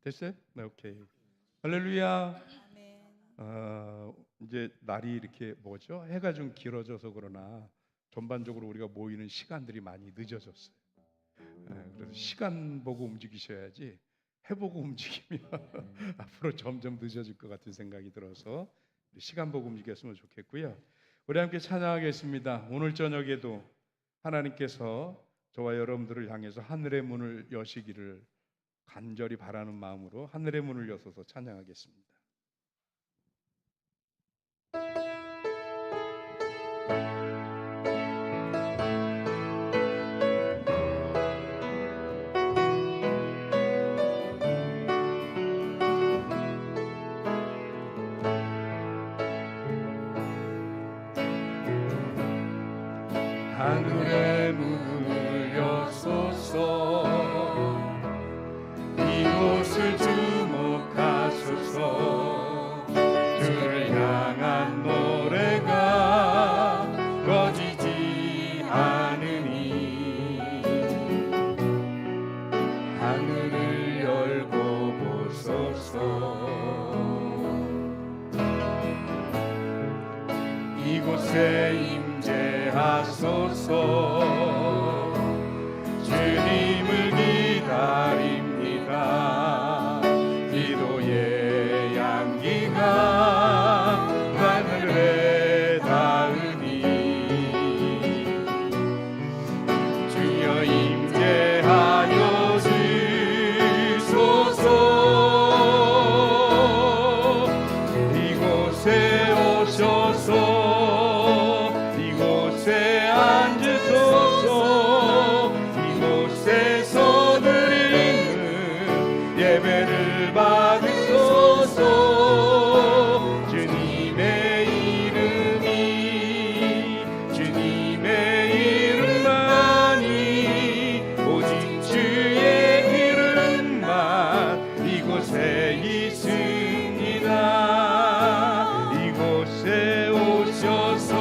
됐어요? 네, 오케이. 할렐루야. 아멘. 이제 날이 이렇게 뭐죠? 해가 좀 길어져서 그러나 전반적으로 우리가 모이는 시간들이 많이 늦어졌어요. 그래서 시간 보고 움직이셔야지 해보고 움직이면 앞으로 점점 늦어질 것 같은 생각이 들어서 시간 보고 움직였으면 좋겠고요. 우리 함께 찬양하겠습니다. 오늘 저녁에도 하나님께서 저와 여러분들을 향해서 하늘의 문을 여시기를 간절히 바라는 마음으로 하늘의 문을 여서서 찬양하겠습니다. 하늘의 문을 여소서 이곳을 주목하소서 주를 향한 노래가 꺼지지 않으니 하늘을 열고 보소서 이곳에 임재하소서 주님을 기다립니다. 기도의 향기가 하늘에 닿으니 주여 임재하여 주소서 이곳에 오셔서 앉으소서 이곳에서 드리는 예배를 받으소서 주님의 이름만이 오직 주의 이름만 이곳에 있습니다. 이곳에 오셔서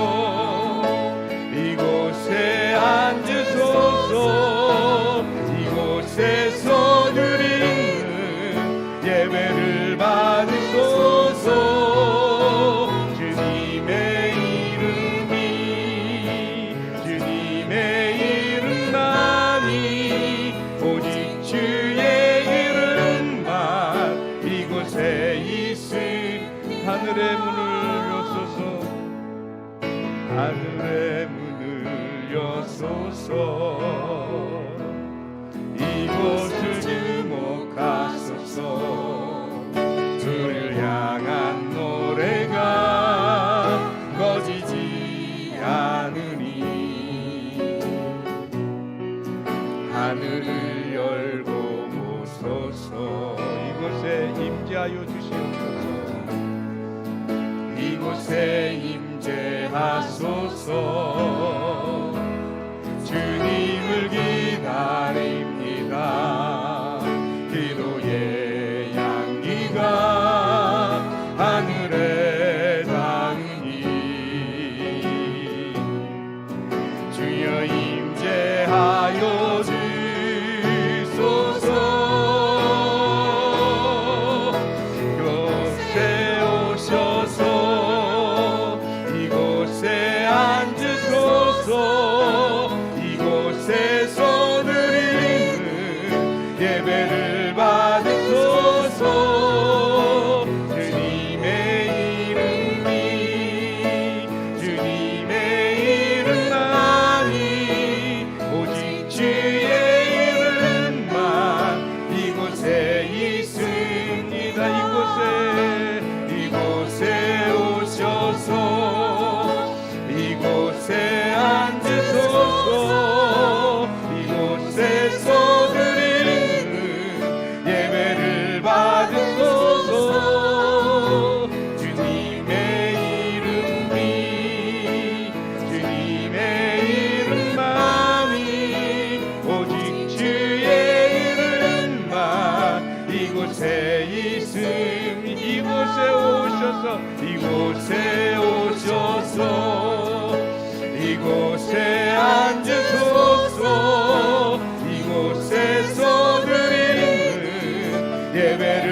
이곳에 앉으소서 이곳에서 드리는 예배를 받으소서 주님의 이름만이 오직 주의 이름만 이곳에 있음 하늘의 문을 여소서 하늘의 문을 여소서 이곳을 주목하소서 주를 향한 노래가 꺼지지 않으니 하늘을 열고 보소서 이곳에 임재하여 주시옵소서 이곳에 임재하소서 주님을 기다립니다. 기도의 향기가 하늘에 닿으니 주여 임재하여 주소서 이곳에 오셔서 이곳에 앉으소서 이곳에서 드리는 예배를 받으소서 주님의 이름만이 오직 주의 이름만 이곳에 있습니다. 이곳에 오셔서 이곳에 앉으소서 이곳에서 드리는 예배를 받으소서 주님의 이름만이 오직 주의 이름만 이곳에 있음 이곳에 오셔서 이곳에 앉으소서 이곳에서 드리는 예배를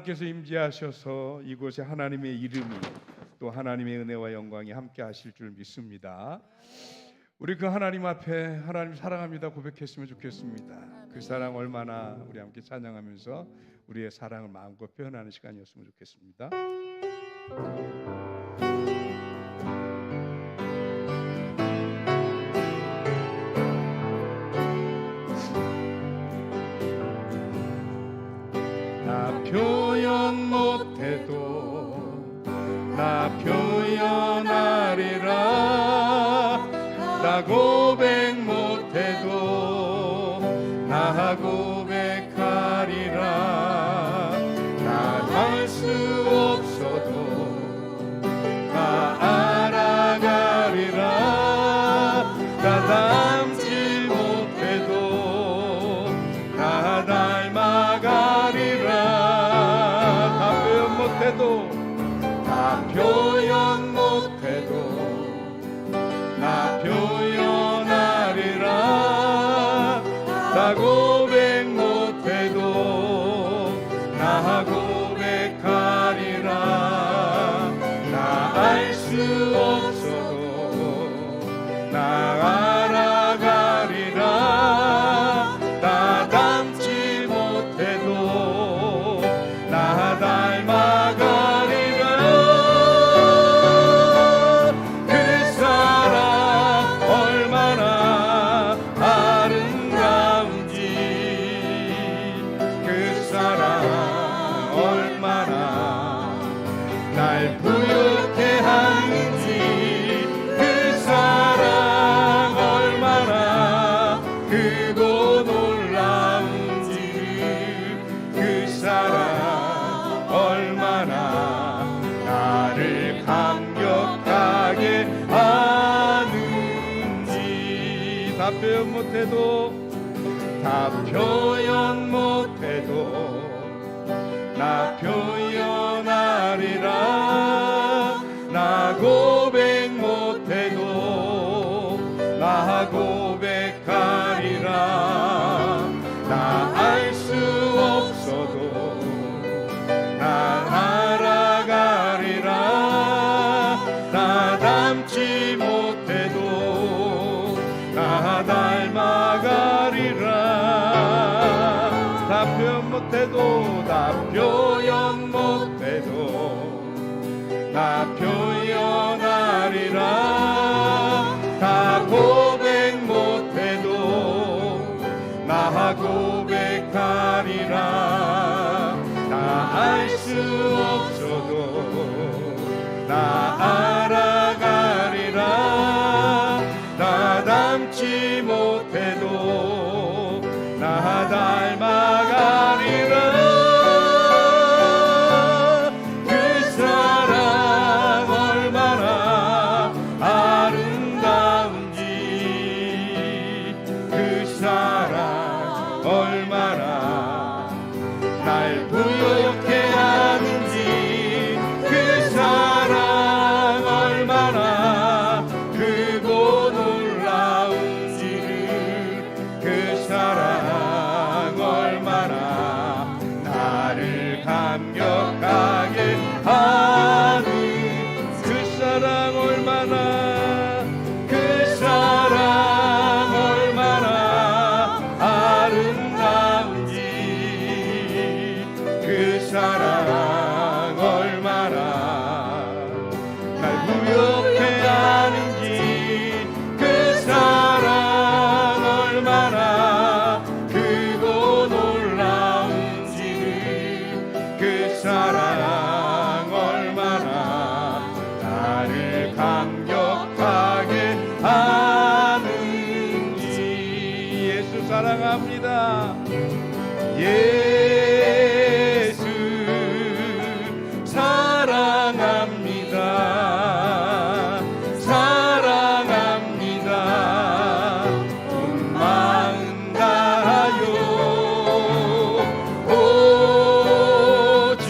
하나님께서 임재하셔서 이곳에 하나님의 이름이 또 하나님의 은혜와 영광이 함께 하실 줄 믿습니다. 우리 그 하나님 앞에 하나님 사랑합니다 고백했으면 좋겠습니다. 그 사랑 얼마나 우리 함께 찬양하면서 우리의 사랑을 마음껏 표현하는 시간이었으면 좋겠습니다. 나 표현 못해도 나 표현하리라. 나 고백 못해도 나 고백하리라. 나 할 수 없어도 나 알아가리라. 나 닮지 못해도 나 닮아가리라. 다 표현 못해도 다 표현 못해도 나 표현하리라. 나 고백 못해도 나 고백하리라. 나 알 수 없어도 나 알아가리라. 나 닮지 못해도 나 닮아가리라. 그 사랑 얼마나 아름다운지, 그 사랑 얼마나 날 부유케 하는지, 그 사랑 얼마나 크고 놀라운지, 그 사랑 얼마나 나를 감격하게 하는지. 다 표현 못해도 다 표현 못해도 나 표현하리라. 나 고백 못해도 나 고백하리라. 나 알 수 없어도 나 알아가리라. 나 닮지 못해도 나 닮아가리라. 다 표현 못해도 다 표현 못해도 나 표현하리라. 다 고백 못해도 나 고백하리라. 나 알 수 없어도 나 알아가리라. 나 닮지 못해도 나 닮아가리라. 그 사랑 얼마나 아름다운지, 그 사랑 얼마나 날 부유케 하는지, 그 사랑 얼마나 크고 놀라운지, 그 사랑 얼마나 나를 감격하게 하는, 그 사랑 얼마나, 그 사랑 얼마나 아름다운지, 그 사랑 얼마나 날 부유케 하는지, 그 사랑 얼마나 크고 놀라운지, 그 사랑 얼마나 나를 감격하게 하는지. 예수 사랑합니다. 예수 사랑합니다. 사랑합니다. 온 마음 다하여 오직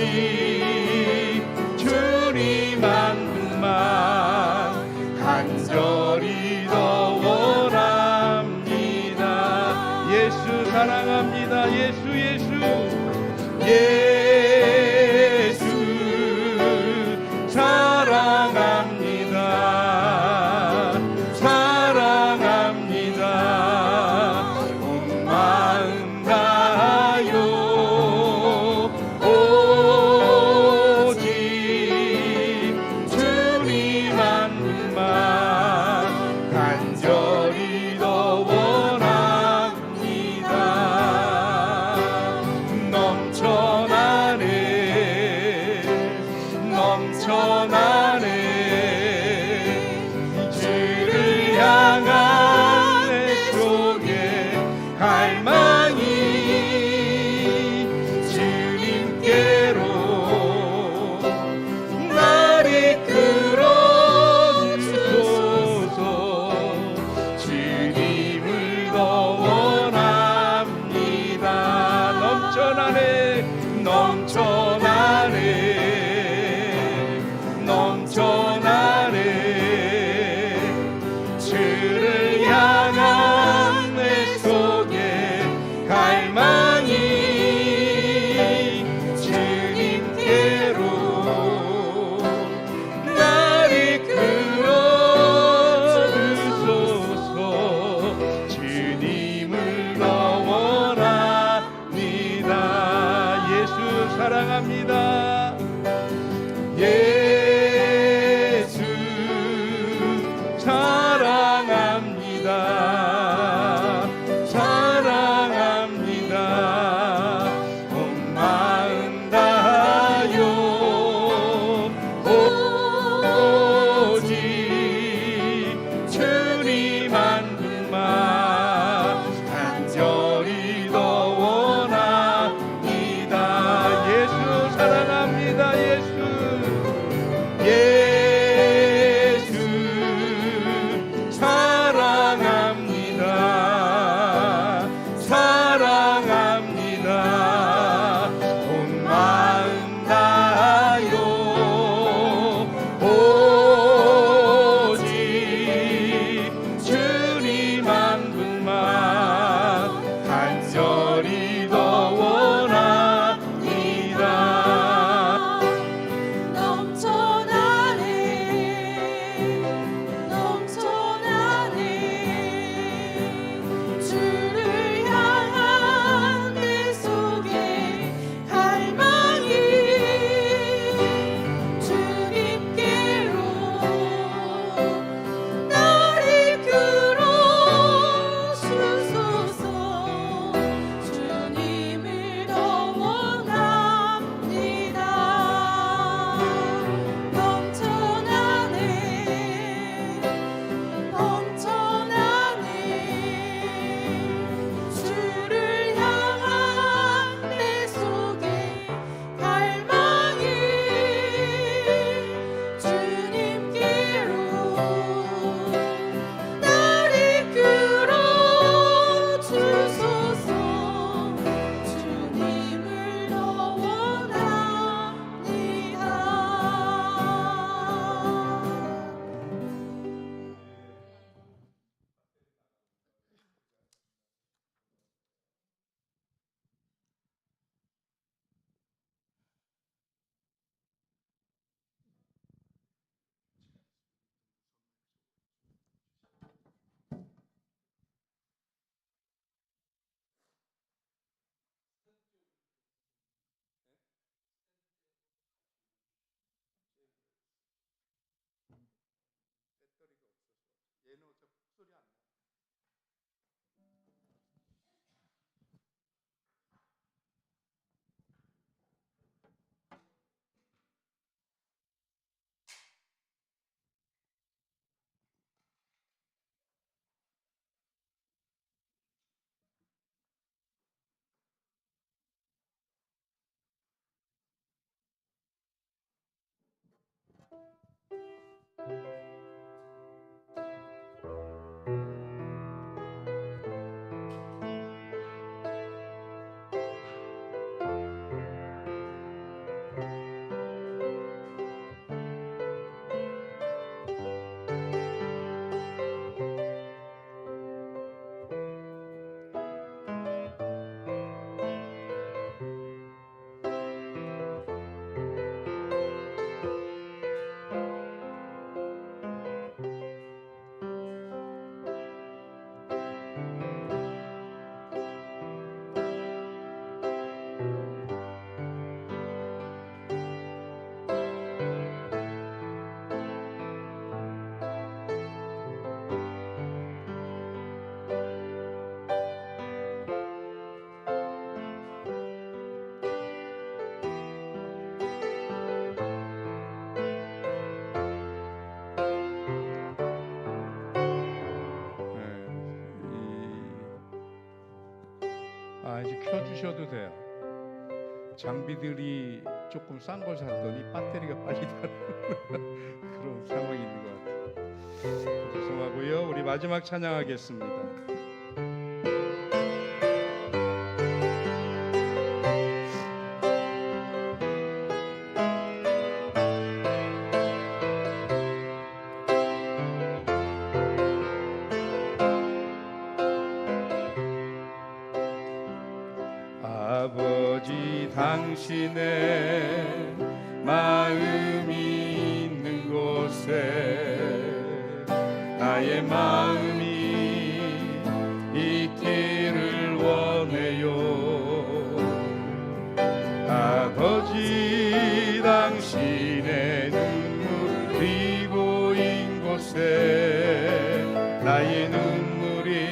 주님 한 분만 넘쳐나네 주를 향한 내 속에 갈망이 주님께로 날 이끌어 주소서 주님을 더 원합니다 넘쳐나네 넘쳐나네 주를 향한 내 속에 갈망이 주님께로 날 이끌어 주소서 주님을 더 원합니다 예수 사랑합니다 예수 사랑합니다 사랑합니다 온 마음 다하여 오직 주님 한 분만 간절히 더 원합니다 예수 사랑합니다 예수 사랑합니다 사랑합니다 온 마음 다하여 오직 주님 한 분만 간절히 더 원합니다 주를 향한 내 속에 갈망이 주님께로 날 이끌어 주소서 주님을 더 원합니다 넘쳐나네 주를 향한 내 속에 갈망이 주님께로 날 이끌어 주소서 주님을 더 원합니다 얘는 어차피 소리 안 나. 주셔도 돼요. 장비들이 조금 싼 걸 샀더니 배터리가 빨리 닳는 그런 상황이 있는 것 같아요. 죄송하고요. 우리 마지막 찬양하겠습니다. 아버지 당신의 마음이 있는 곳에 나의 마음이 있기를 원해요. 아버지 당신의 눈물이 고인 곳에 나의 눈물이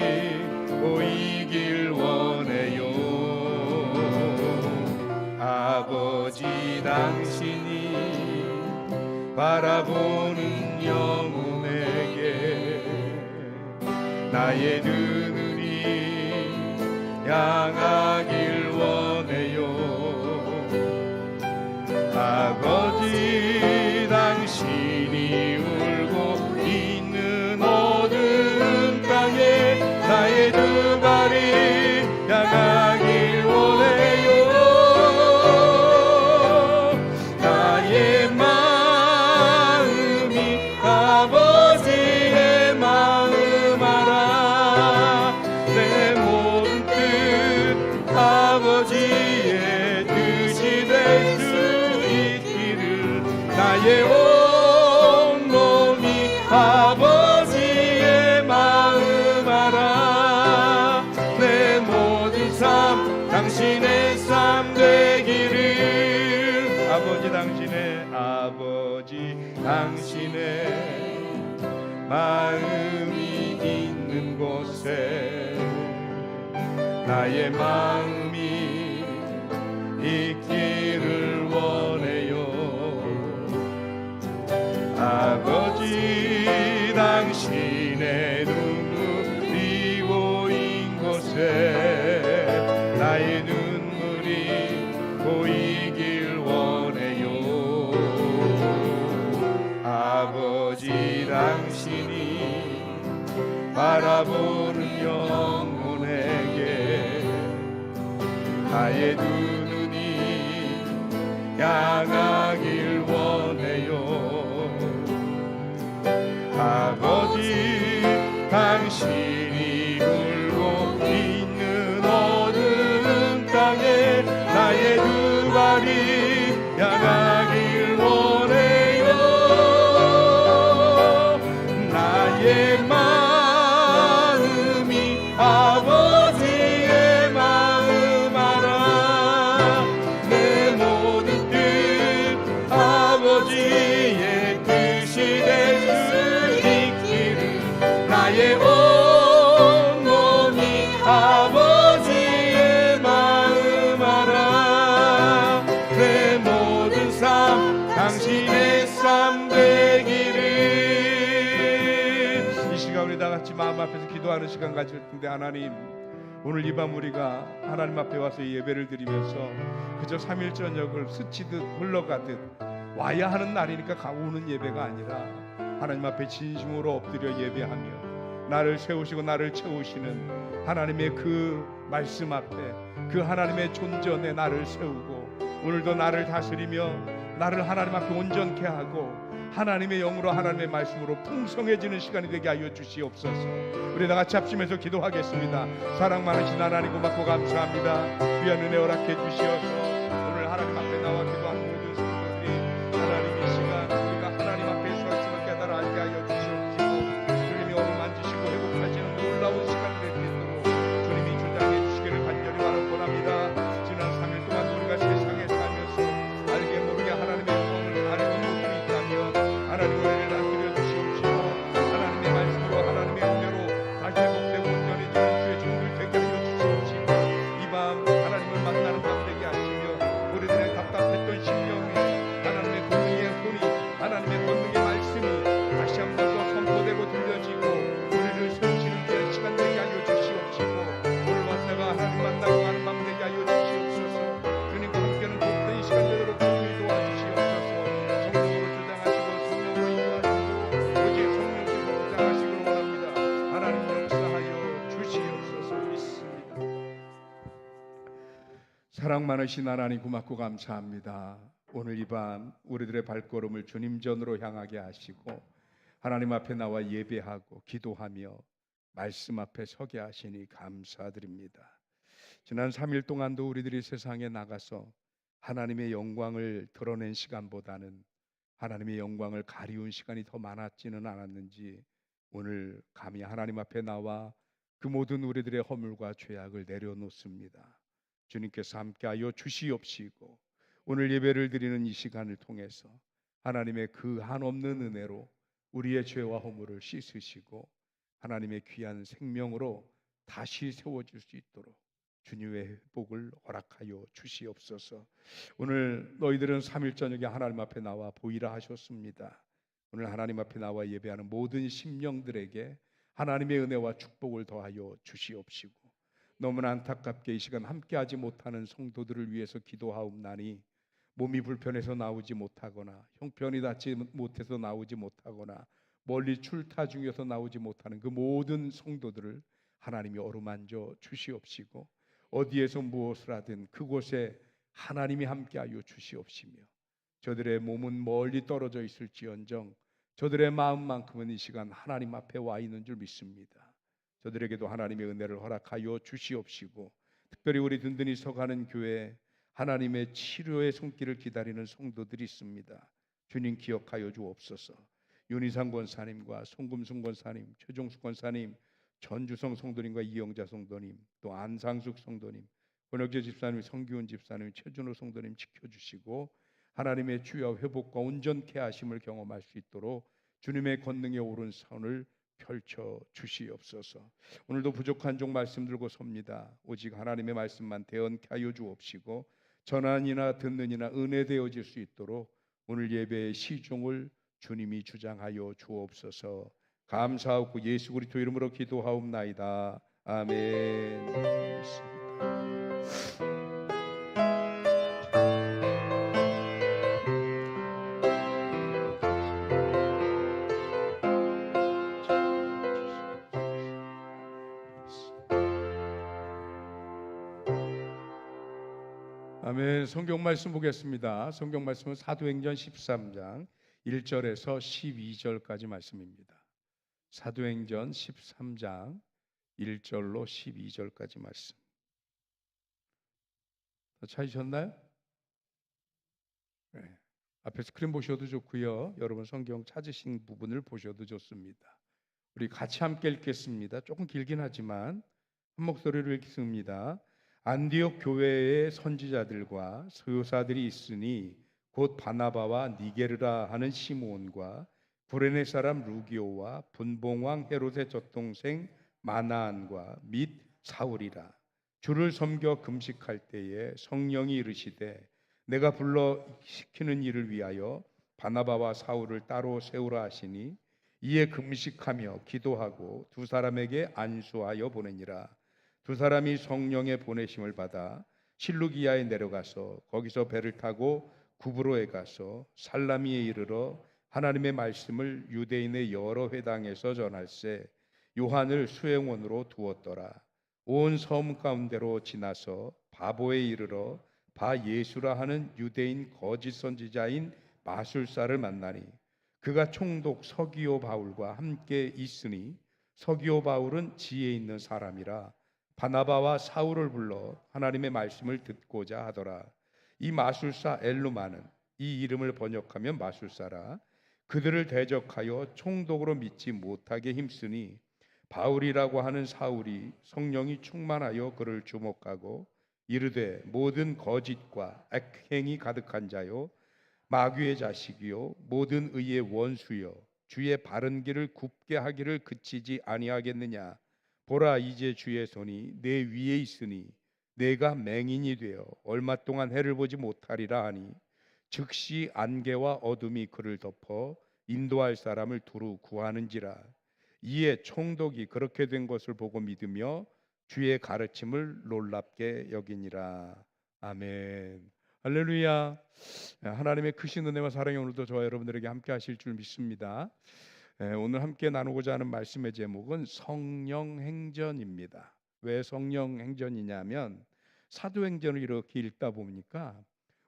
보이길 원해요. 아버지 당신이 바라보는 영혼에게 나의 눈물이 향하길 원해요. 아버지 당신이 울고 있는 어두운 땅에 나의 두 발이 향하길 원해요. 나의 마음이 아버지의 마음 알아. 내 모든 뜻 아버지의 뜻이 될 수 있기를 나의 온몸이 아버지의 마음 알아. 내 모든 삶 당신의 삶 되기를. 아버지 당신의 마음이 있는 곳에 나의 마음이 있기를 원해요. 아버지 당신의 눈물이 보인 곳에 나의 눈물이 보이길 원해요. 아버지 당신이 바라보는 영혼에게 나의 두 눈이 향하길 원해요. 아버지 당신이 울고 있는 어두운 땅에 나의 두 발이 향하길 원해요. 나의 마음이 아버지의 마음 알아. 내 모든 뜻 아버지의 뜻이 될 수 있기를 나의 온몸이 아버지의 마음 알아. 내 모든 삶 당신의 삶 되기를. 이 시간 우리 다 같이 마음 앞에서 기도하는 시간 가질 텐데, 하나님 오늘 이 밤 우리가 하나님 앞에 와서 예배를 드리면서 그저 3일 저녁을 스치듯 흘러가듯 와야 하는 날이니까 오는 예배가 아니라 하나님 앞에 진심으로 엎드려 예배하며 나를 세우시고 나를 채우시는 하나님의 그 말씀 앞에 그 하나님의 존전에 나를 세우고 오늘도 나를 다스리며 나를 하나님 앞에 온전케 하고 하나님의 영으로 하나님의 말씀으로 풍성해지는 시간이 되게 하여 주시옵소서. 우리 다 같이 합심해서 기도하겠습니다. 사랑 많으신 하나님 고맙고 감사합니다. 귀한 은혜 허락해 주시어서 오늘 하나님 앞에 나와 기도한 모든 성도들이 하나님 이 시간 우리가 하나님 앞에 서 있음을 깨달아 알게 하여 주시옵시고 주님이 오늘 만지시고 회복하시는 놀라운 시간이 될 수 있도록 주님이 주장해 주시기를 간절히 바라옵니다. 지난 3일 동안 우리가 세상에 살면서 알게 모르게 하나님의 영광을 가리는 모습이 있다면 하나님 우리를 다스려 주시옵시고 하나님의 말씀으로 하나님의 은혜로 다시 회복되고 온전해지는 주의 종들 되게 하여 주시옵시고 이 밤 하나님을 만나는 밤 되게 하시며 우리들의 답답했던 심령에 하나님의 권능의 손이 하나님의 권능의 말씀이 다시 한 번 더 선포되고 들려지고 우리를 세우시는 그런 시간 되게 하여 주시옵시고 오늘 밤새가 하나님 만나고 가는 밤 되게 하여 주시옵시고 사랑 많으신 하나님 고맙고 감사합니다. 오늘 이 밤 우리들의 발걸음을 주님 전으로 향하게 하시고 하나님 앞에 나와 예배하고 기도하며 말씀 앞에 서게 하시니 감사드립니다. 지난 3일 동안도 우리들이 세상에 나가서 하나님의 영광을 드러낸 시간보다는 하나님의 영광을 가리운 시간이 더 많았지는 않았는지 오늘 감히 하나님 앞에 나와 그 모든 우리들의 허물과 죄악을 내려놓습니다. 주님께서 함께하여 주시옵시고 오늘 예배를 드리는 이 시간을 통해서 하나님의 그 한없는 은혜로 우리의 죄와 허물을 씻으시고 하나님의 귀한 생명으로 다시 세워줄 수 있도록 주님의 회복을 허락하여 주시옵소서. 오늘 너희들은 3일 저녁에 하나님 앞에 나와 보이라 하셨습니다. 오늘 하나님 앞에 나와 예배하는 모든 심령들에게 하나님의 은혜와 축복을 더하여 주시옵시고 너무나 안타깝게 이 시간 함께하지 못하는 성도들을 위해서 기도하옵나니 몸이 불편해서 나오지 못하거나 형편이 닿지 못해서 나오지 못하거나 멀리 출타 중에서 나오지 못하는 그 모든 성도들을 하나님이 어루만져 주시옵시고 어디에서 무엇을 하든 그곳에 하나님이 함께하여 주시옵시며 저들의 몸은 멀리 떨어져 있을지언정 저들의 마음만큼은 이 시간 하나님 앞에 와 있는 줄 믿습니다. 저들에게도 하나님의 은혜를 허락하여 주시옵시고 특별히 우리 든든히 서가는 교회에 하나님의 치료의 손길을 기다리는 성도들이 있습니다. 주님 기억하여 주옵소서. 윤희상 권사님과 송금순 권사님, 최종숙 권사님, 전주성 성도님과 이영자 성도님, 또 안상숙 성도님, 권혁재 집사님, 성기훈 집사님, 최준호 성도님 지켜주시고 하나님의 주여 회복과 온전케 하심을 경험할 수 있도록 주님의 권능의 오른손을 펼쳐 주시옵소서. 오늘도 부족한 종 말씀 들고 섭니다. 오직 하나님의 말씀만 대언케 하여 주옵시고 전하니나 듣느니나 은혜 되어질 수 있도록 오늘 예배의 시종을 주님이 주장하여 주옵소서. 감사하고 예수 그리스도 이름으로 기도하옵나이다. 아멘. 아멘. 성경 말씀 보겠습니다. 성경 말씀은 사도행전 13장 1절에서 12절까지 말씀입니다. 사도행전 13장 1절로 12절까지 말씀. 다 찾으셨나요? 네. 앞에 스크린 보셔도 좋고요. 여러분 성경 찾으신 부분을 보셔도 좋습니다. 우리 같이 함께 읽겠습니다. 조금 길긴 하지만 한 목소리로 읽습니다. 안디옥 교회의 선지자들과 서교사들이 있으니 곧 바나바와 니게르라 하는 시므온과 구레네 사람 루기오와 분봉왕 헤롯의 젖동생 마나안과 및 사울이라. 주를 섬겨 금식할 때에 성령이 이르시되 내가 불러 시키는 일을 위하여 바나바와 사울을 따로 세우라 하시니 이에 금식하며 기도하고 두 사람에게 안수하여 보내니라. 두 사람이 성령의 보내심을 받아 실루기아에 내려가서 거기서 배를 타고 구브로에 가서 살라미에 이르러 하나님의 말씀을 유대인의 여러 회당에서 전할세 요한을 수행원으로 두었더라. 온 섬 가운데로 지나서 바보에 이르러 바 예수라 하는 유대인 거짓 선지자인 마술사를 만나니 그가 총독 서기오 바울과 함께 있으니 서기오 바울은 지혜 있는 사람이라 바나바와 사울을 불러 하나님의 말씀을 듣고자 하더라. 이 마술사 엘루마는 이 이름을 번역하면 마술사라. 그들을 대적하여 총독으로 믿지 못하게 힘쓰니 바울이라고 하는 사울이 성령이 충만하여 그를 주목하고 이르되 모든 거짓과 악행이 가득한 자요 마귀의 자식이요 모든 의의 원수요 주의 바른 길을 굽게 하기를 그치지 아니하겠느냐. 보라 이제 주의 손이 내 위에 있으니 내가 맹인이 되어 얼마 동안 해를 보지 못하리라 하니 즉시 안개와 어둠이 그를 덮어 인도할 사람을 두루 구하는지라. 이에 총독이 그렇게 된 것을 보고 믿으며 주의 가르침을 놀랍게 여기니라. 아멘. 할렐루야. 하나님의 크신 은혜와 사랑이 오늘도 저와 여러분들에게 함께 하실 줄 믿습니다. 오늘 함께 나누고자 하는 말씀의 제목은 성령 행전입니다. 왜 성령 행전이냐면 사도행전을 이렇게 읽다 보니까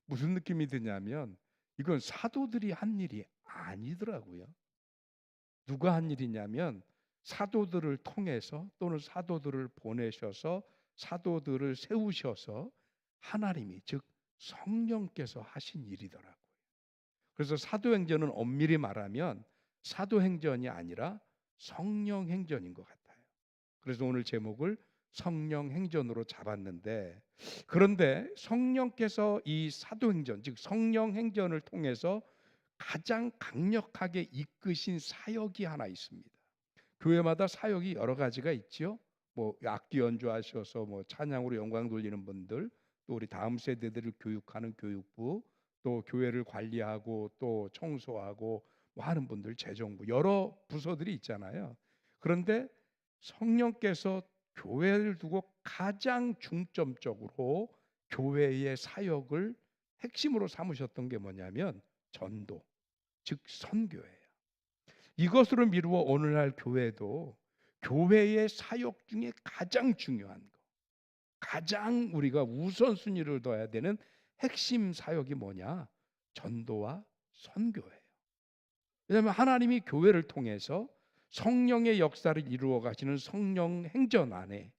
무슨 느낌이 드냐면 이건 사도들이 한 일이 아니더라고요. 누가 한 일이냐면 사도들을 통해서 또는 사도들을 보내셔서 사도들을 세우셔서 하나님이 즉 성령께서 하신 일이더라고요. 그래서 사도행전은 엄밀히 말하면 사도행전이 아니라 성령행전인 것 같아요. 그래서 오늘 제목을 성령행전으로 잡았는데, 그런데 성령께서 이 사도행전 즉 성령행전을 통해서 가장 강력하게 이끄신 사역이 하나 있습니다. 교회마다 사역이 여러 가지가 있죠. 뭐 악기 연주하셔서 뭐 찬양으로 영광 돌리는 분들, 또 우리 다음 세대들을 교육하는 교육부, 또 교회를 관리하고 또 청소하고 뭐 하는 분들, 재정부, 여러 부서들이 있잖아요. 그런데 성령께서 교회를 두고 가장 중점적으로 교회의 사역을 핵심으로 삼으셨던 게 뭐냐면 전도, 즉 선교예요. 이것으로 미루어 오늘날 교회도 교회의 사역 중에 가장 중요한 거, 가장 우리가 우선순위를 둬야 되는 핵심 사역이 뭐냐? 전도와 선교예요. 왜냐하면 하나님이 교회를 통해서 성령의 역사를 이루어 가시는 성령 행전 안에,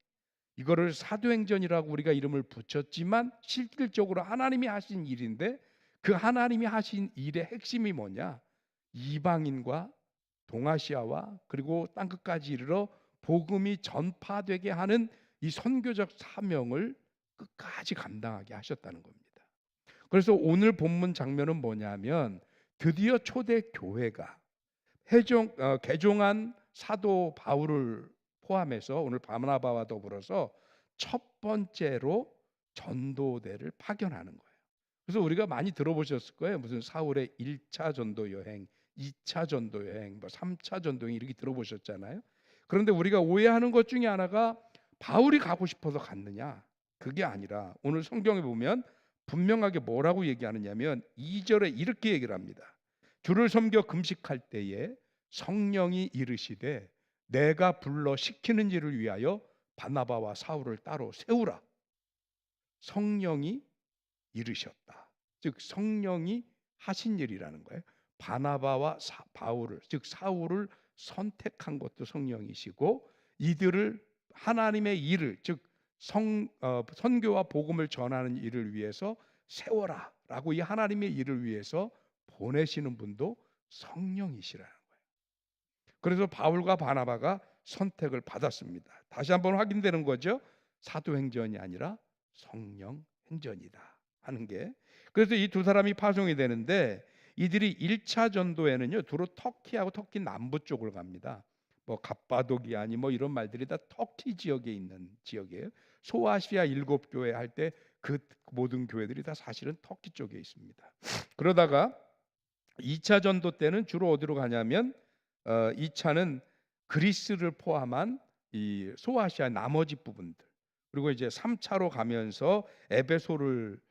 이거를 사도행전이라고 우리가 이름을 붙였지만 실질적으로 하나님이 하신 일인데, 그 하나님이 하신 일의 핵심이 뭐냐? 이방인과 동아시아와 그리고 땅끝까지 이르러 복음이 전파되게 하는 이 선교적 사명을 끝까지 감당하게 하셨다는 겁니다. 그래서 오늘 본문 장면은 뭐냐면 드디어 초대 교회가 개종한 사도 바울을 포함해서 오늘 바나바와 더불어서 첫 번째로 전도대를 파견하는 거예요. 그래서 우리가 많이 들어보셨을 거예요. 무슨 사울의 1차 전도 여행, 2차 전도 여행, 뭐 3차 전도 여행 이렇게 들어보셨잖아요. 그런데 우리가 오해하는 것 중에 하나가 바울이 가고 싶어서 갔느냐? 그게 아니라 오늘 성경에 보면 분명하게 뭐라고 얘기하느냐면 2절에 이렇게 얘기를 합니다. 주를 섬겨 금식할 때에 성령이 이르시되 내가 불러 시키는 일을 위하여 바나바와 사울을 따로 세우라. 성령이 이르셨다. 즉 성령이 하신 일이라는 거예요. 바나바와 바울을, 즉 사울을 선택한 것도 성령이시고, 이들을 하나님의 일을, 즉 선교와 복음을 전하는 일을 위해서 세워라라고 이 하나님의 일을 위해서 보내시는 분도 성령이시라는 거예요. 그래서 바울과 바나바가 선택을 받았습니다. 다시 한번 확인되는 거죠. 사도행전이 아니라 성령행전이다 하는 게. 그래서 이 두 사람이 파송이 되는데, 이들이 1차 전도에는요 주로 터키하고 터키 남부 쪽을 갑니다. 뭐 갑바도기아니 뭐 이런 말들이 다 터키 지역에 있는 지역이에요. 소아시아 7교회 할 때 그 모든 교회들이 다 사실은 터키 쪽에 있습니다. 그러다가 2차 전도 때는 주로 어디로 가냐면 2차는 그리스를 포함한 이 소아시아 나머지 부분들, 그리고 이제 3차로 가면서 에베소를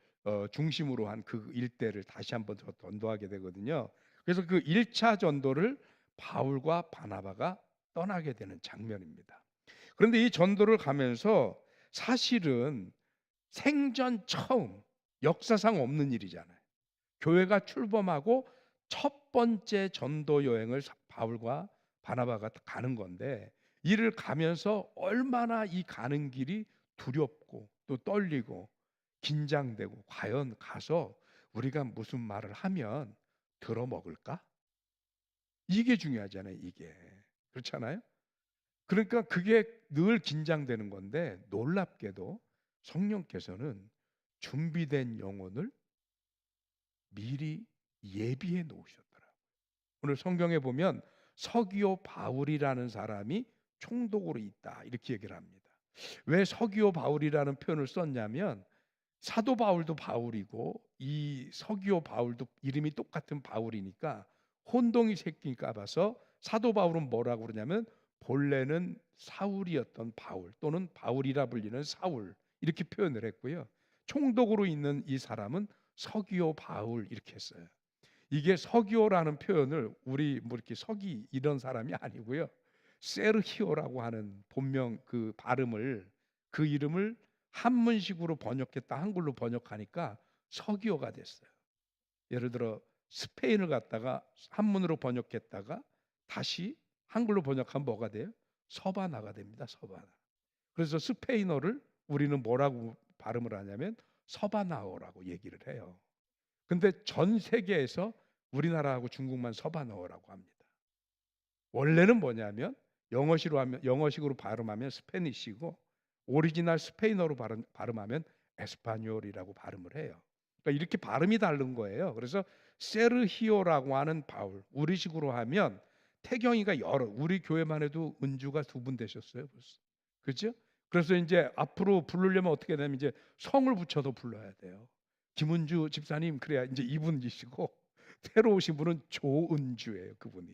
중심으로 한 그 일대를 다시 한번 더 전도하게 되거든요. 그래서 그 1차 전도를 바울과 바나바가 떠나게 되는 장면입니다. 그런데 이 전도를 가면서 사실은 생전 처음, 역사상 없는 일이잖아요. 교회가 출범하고 첫 번째 전도 여행을 바울과 바나바가 가는 건데, 이를 가면서 얼마나 이 가는 길이 두렵고 또 떨리고 긴장되고, 과연 가서 우리가 무슨 말을 하면 들어먹을까? 이게 중요하잖아요. 이게 그렇잖아요. 그러니까 그게 늘 긴장되는 건데, 놀랍게도 성령께서는 준비된 영혼을 미리 예비해 놓으셨더라고요. 오늘 성경에 보면 서기오 바울이라는 사람이 총독으로 있다 이렇게 얘기를 합니다. 왜 서기오 바울이라는 표현을 썼냐면, 사도 바울도 바울이고 이 서기오 바울도 이름이 똑같은 바울이니까 혼동이 생길까 봐서 사도 바울은 뭐라고 그러냐면 본래는 사울이었던 바울, 또는 바울이라 불리는 사울 이렇게 표현을 했고요. 총독으로 있는 이 사람은 서기오 바울 이렇게 했어요. 이게 서기오라는 표현을 우리 뭐 이렇게 서기 이런 사람이 아니고요. 세르히오라고 하는 본명 그 발음을, 그 이름을 한문식으로 번역했다 한글로 번역하니까 서기어가 됐어요. 예를 들어 스페인을 갖다가 한문으로 번역했다가 다시 한글로 번역하면 뭐가 돼요? 서바나가 됩니다. 서바나. 그래서 스페인어를 우리는 뭐라고 발음을 하냐면 서바나어라고 얘기를 해요. 근데 전 세계에서 우리나라하고 중국만 서바나어라고 합니다. 원래는 뭐냐면 영어식으로 발음하면 스페니쉬고 오리지널 스페인어로 발음하면 에스파뇰이라고 발음을 해요. 그러니까 이렇게 발음이 다른 거예요. 그래서 세르히오라고 하는 바울, 우리식으로 하면 태경이가 우리 교회만 해도 은주가 2분 되셨어요 벌써. 그렇죠? 그래서 이제 앞으로 부르려면 어떻게 되면 이제 성을 붙여서 불러야 돼요. 김은주 집사님 그래야 이제 이분이시고 새로 오신 분은 조은주예요 그분이.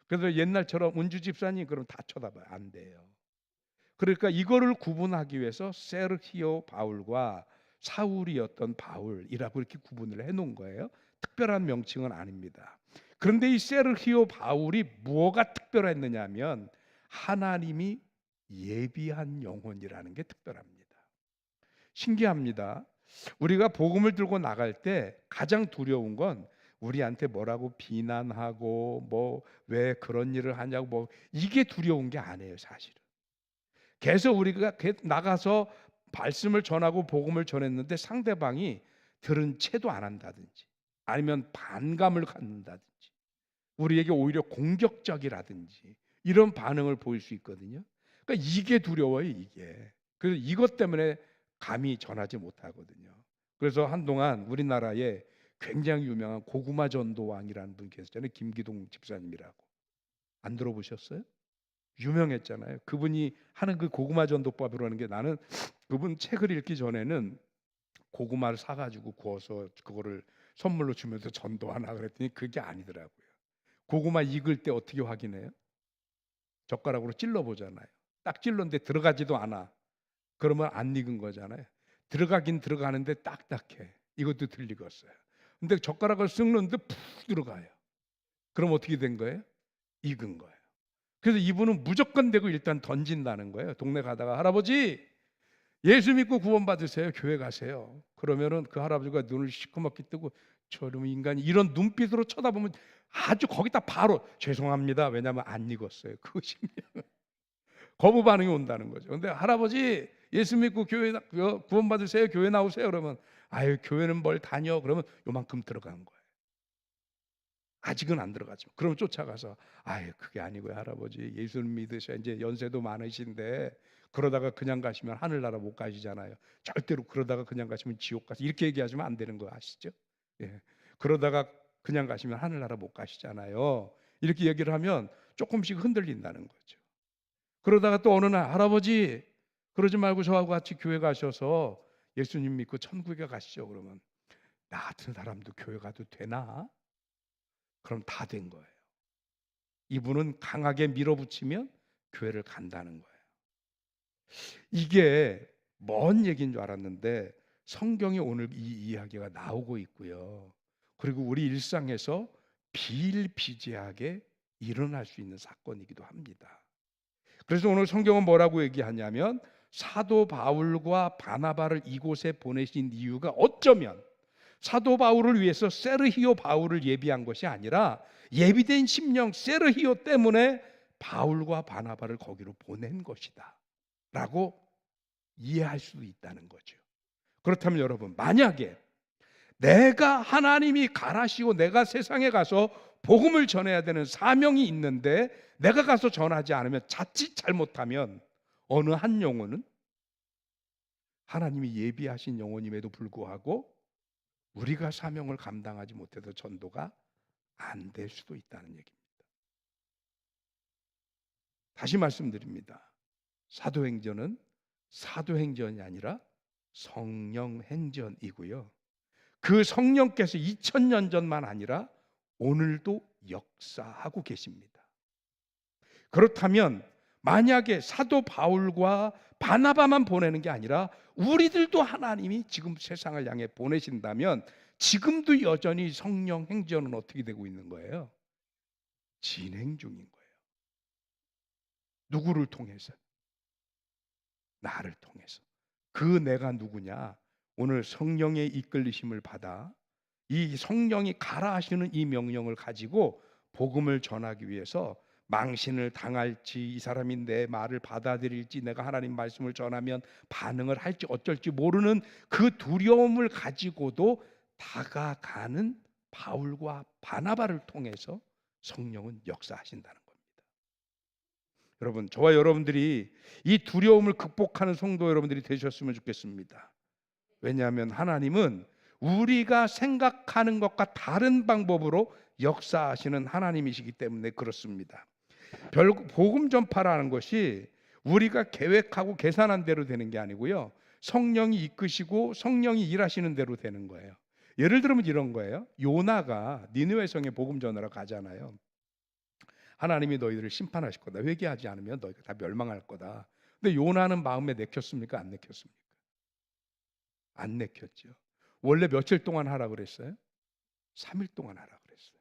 그래서 옛날처럼 은주 집사님 그럼 다 쳐다봐요. 안 돼요. 그러니까 이거를 구분하기 위해서 세르히오 바울과 사울이었던 바울이라고 이렇게 구분을 해놓은 거예요. 특별한 명칭은 아닙니다. 그런데 이 세르히오 바울이 뭐가 특별했느냐면 하나님이 예비한 영혼이라는 게 특별합니다. 신기합니다. 우리가 복음을 들고 나갈 때 가장 두려운 건 우리한테 뭐라고 비난하고 뭐 왜 그런 일을 하냐고 뭐 이게 두려운 게 아니에요 사실은. 계속 우리가 나가서 말씀을 전하고 복음을 전했는데 상대방이 들은 채도 안 한다든지 아니면 반감을 갖는다든지 우리에게 오히려 공격적이라든지 이런 반응을 보일 수 있거든요. 그러니까 이게 두려워요 이게. 그래서 이것 때문에 감히 전하지 못하거든요. 그래서 한동안 우리나라에 굉장히 유명한 고구마 전도왕이라는 분이 계셨잖아요. 김기동 집사님이라고. 안 들어보셨어요? 유명했잖아요. 그분이 하는 그 고구마 전도법이라는 게 나는 그분 책을 읽기 전에는 고구마를 사가지고 구워서 그거를 선물로 주면서 전도하나 그랬더니 그게 아니더라고요. 고구마 익을 때 어떻게 확인해요? 젓가락으로 찔러보잖아요. 딱 찔렀는데 들어가지도 않아. 그러면 안 익은 거잖아요. 들어가긴 들어가는데 딱딱해. 이것도 들리겠어요. 근데 젓가락을 쓱는데 푹 들어가요. 그럼 어떻게 된 거예요? 익은 거예요. 그래서 이분은 무조건 되고 일단 던진다는 거예요. 동네 가다가 할아버지 예수 믿고 구원 받으세요. 교회 가세요. 그러면은 그 할아버지가 눈을 시커멓게 뜨고 저놈 인간이 이런 눈빛으로 쳐다보면 아주 거기다 바로 죄송합니다. 왜냐하면 안 익었어요. 그것이 거부 반응이 온다는 거죠. 근데 할아버지 예수 믿고 교회 구원 받으세요. 교회 나오세요. 그러면 아유 교회는 뭘 다녀. 그러면 요만큼 들어간 거예요. 아직은 안 들어가죠. 그럼 쫓아가서 아유 그게 아니고요 할아버지 예수를 믿으셔 이제 연세도 많으신데 그러다가 그냥 가시면 하늘나라 못 가시잖아요. 절대로 그러다가 그냥 가시면 지옥 가서 이렇게 얘기하시면 안 되는 거 아시죠? 예. 그러다가 그냥 가시면 하늘나라 못 가시잖아요. 이렇게 얘기를 하면 조금씩 흔들린다는 거죠. 그러다가 또 어느 날 할아버지 그러지 말고 저하고 같이 교회 가셔서 예수님 믿고 천국에 가시죠. 그러면 나 같은 사람도 교회 가도 되나? 그럼 다 된 거예요. 이분은 강하게 밀어붙이면 교회를 간다는 거예요. 이게 먼 얘기인 줄 알았는데 성경에 오늘 이 이야기가 나오고 있고요. 그리고 우리 일상에서 비일비재하게 일어날 수 있는 사건이기도 합니다. 그래서 오늘 성경은 뭐라고 얘기하냐면 사도 바울과 바나바를 이곳에 보내신 이유가 어쩌면 사도 바울을 위해서 세르히오 바울을 예비한 것이 아니라 예비된 심령 세르히오 때문에 바울과 바나바를 거기로 보낸 것이다 라고 이해할 수도 있다는 거죠. 그렇다면 여러분 만약에 내가 하나님이 가라시고 내가 세상에 가서 복음을 전해야 되는 사명이 있는데 내가 가서 전하지 않으면 자칫 잘못하면 어느 한 영혼은 하나님이 예비하신 영혼임에도 불구하고 우리가 사명을 감당하지 못해서 전도가 안 될 수도 있다는 얘기입니다. 다시 말씀드립니다. 사도행전은 사도행전이 아니라 성령행전이고요. 그 성령께서 2000년 전만 아니라 오늘도 역사하고 계십니다. 그렇다면 만약에 사도 바울과 바나바만 보내는 게 아니라 우리들도 하나님이 지금 세상을 향해 보내신다면 지금도 여전히 성령 행전은 어떻게 되고 있는 거예요? 진행 중인 거예요. 누구를 통해서? 나를 통해서. 그 내가 누구냐? 오늘 성령의 이끌리심을 받아 이 성령이 가라 하시는 이 명령을 가지고 복음을 전하기 위해서 망신을 당할지, 이 사람이 내 말을 받아들일지, 내가 하나님 말씀을 전하면 반응을 할지 어쩔지 모르는 그 두려움을 가지고도 다가가는 바울과 바나바를 통해서 성령은 역사하신다는 겁니다. 여러분, 저와 여러분들이 이 두려움을 극복하는 성도 여러분들이 되셨으면 좋겠습니다. 왜냐하면 하나님은 우리가 생각하는 것과 다른 방법으로 역사하시는 하나님이시기 때문에 그렇습니다. 복음 전파라는 것이 우리가 계획하고 계산한 대로 되는 게 아니고요, 성령이 이끄시고 성령이 일하시는 대로 되는 거예요. 예를 들면 이런 거예요. 요나가 니느웨 성에 복음 전하러 가잖아요. 하나님이 너희들을 심판하실 거다. 회개하지 않으면 너희가 다 멸망할 거다. 근데 요나는 마음에 내켰습니까? 안 내켰습니까? 안 내켰죠. 원래 며칠 동안 하라 그랬어요? 3일 동안 하라 그랬어요.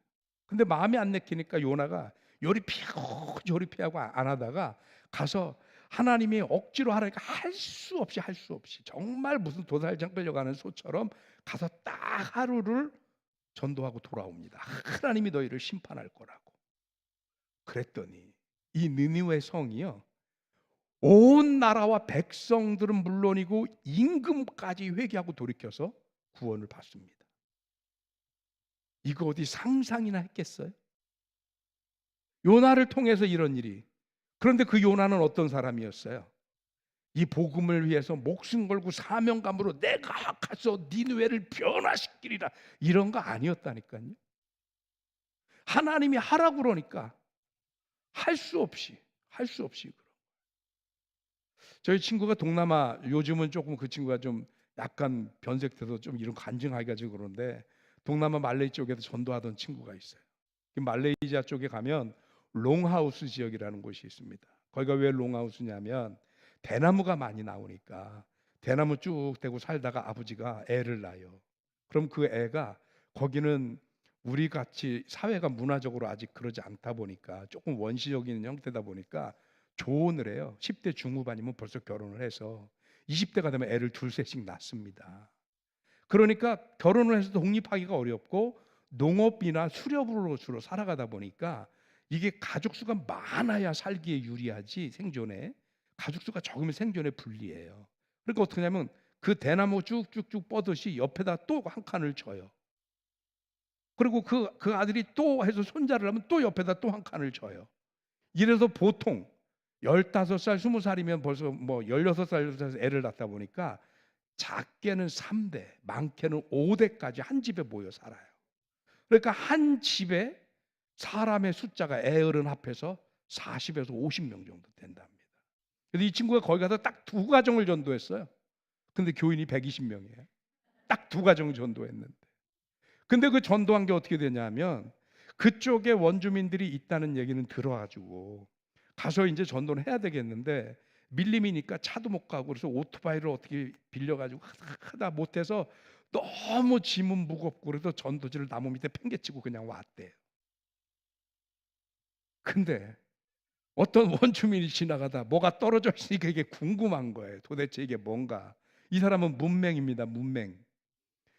근데 마음이 안 내키니까 요나가 요리피하고 안 하다가 가서 하나님이 억지로 하라니까 할 수 없이 정말 무슨 도살장 끌려가는 소처럼 가서 딱 하루를 전도하고 돌아옵니다. 하나님이 너희를 심판할 거라고. 그랬더니 이 느니웨 성이요, 온 나라와 백성들은 물론이고 임금까지 회개하고 돌이켜서 구원을 받습니다. 이거 어디 상상이나 했겠어요? 요나를 통해서 이런 일이. 그런데 그 요나는 어떤 사람이었어요? 이 복음을 위해서 목숨 걸고 사명감으로 내가 가서 니느웨를 변화시키리라, 이런 거 아니었다니까요. 하나님이 하라고 그러니까 할 수 없이 저희 친구가 동남아, 요즘은 조금 그 친구가 좀 약간 변색돼서 좀 이런 간증하기가 좀 그런데, 동남아 말레이 쪽에서 전도하던 친구가 있어요. 말레이시아 쪽에 가면 롱하우스 지역이라는 곳이 있습니다. 거기가 왜 롱하우스냐면 대나무가 많이 나오니까 대나무 쭉 대고 살다가 아버지가 애를 낳아요. 그럼 그 애가, 거기는 우리 같이 사회가 문화적으로 아직 그러지 않다 보니까 조금 원시적인 형태다 보니까 조언을 해요. 10대 중후반이면 벌써 결혼을 해서 20대가 되면 애를 둘셋씩 낳습니다. 그러니까 결혼을 해서 독립하기가 어렵고 농업이나 수렵으로 주로 살아가다 보니까 이게 가족 수가 많아야 살기에 유리하지, 생존에 가족 수가 적으면 생존에 불리해요. 그러니까 어떻게 하냐면 그 대나무 쭉쭉쭉 뻗듯이 옆에다 또 한 칸을 쳐요. 그리고 그 아들이 또 해서 손자를 하면 또 옆에다 또 한 칸을 쳐요. 이래서 보통 15살, 20살이면 벌써 뭐 16살 애를 낳다 보니까 작게는 3대, 많게는 5대까지 한 집에 모여 살아요. 그러니까 한 집에 사람의 숫자가 애어른 합해서 40에서 50명 정도 된답니다. 그래서 이 친구가 거기 가서 딱 2가정을 전도했어요. 근데 교인이 120명이에요. 딱 2가정 전도했는데. 근데 그 전도한 게 어떻게 되냐면 그쪽에 원주민들이 있다는 얘기는 들어가지고 가서 이제 전도를 해야 되겠는데 밀림이니까 차도 못 가고, 그래서 오토바이를 어떻게 빌려가지고 하다 못해서 너무 짐은 무겁고 그래서 전도지를 나무 밑에 팽개치고 그냥 왔대요. 근데 어떤 원주민이 지나가다 뭐가 떨어져 있으니까 이게 궁금한 거예요. 도대체 이게 뭔가. 이 사람은 문맹입니다. 문맹.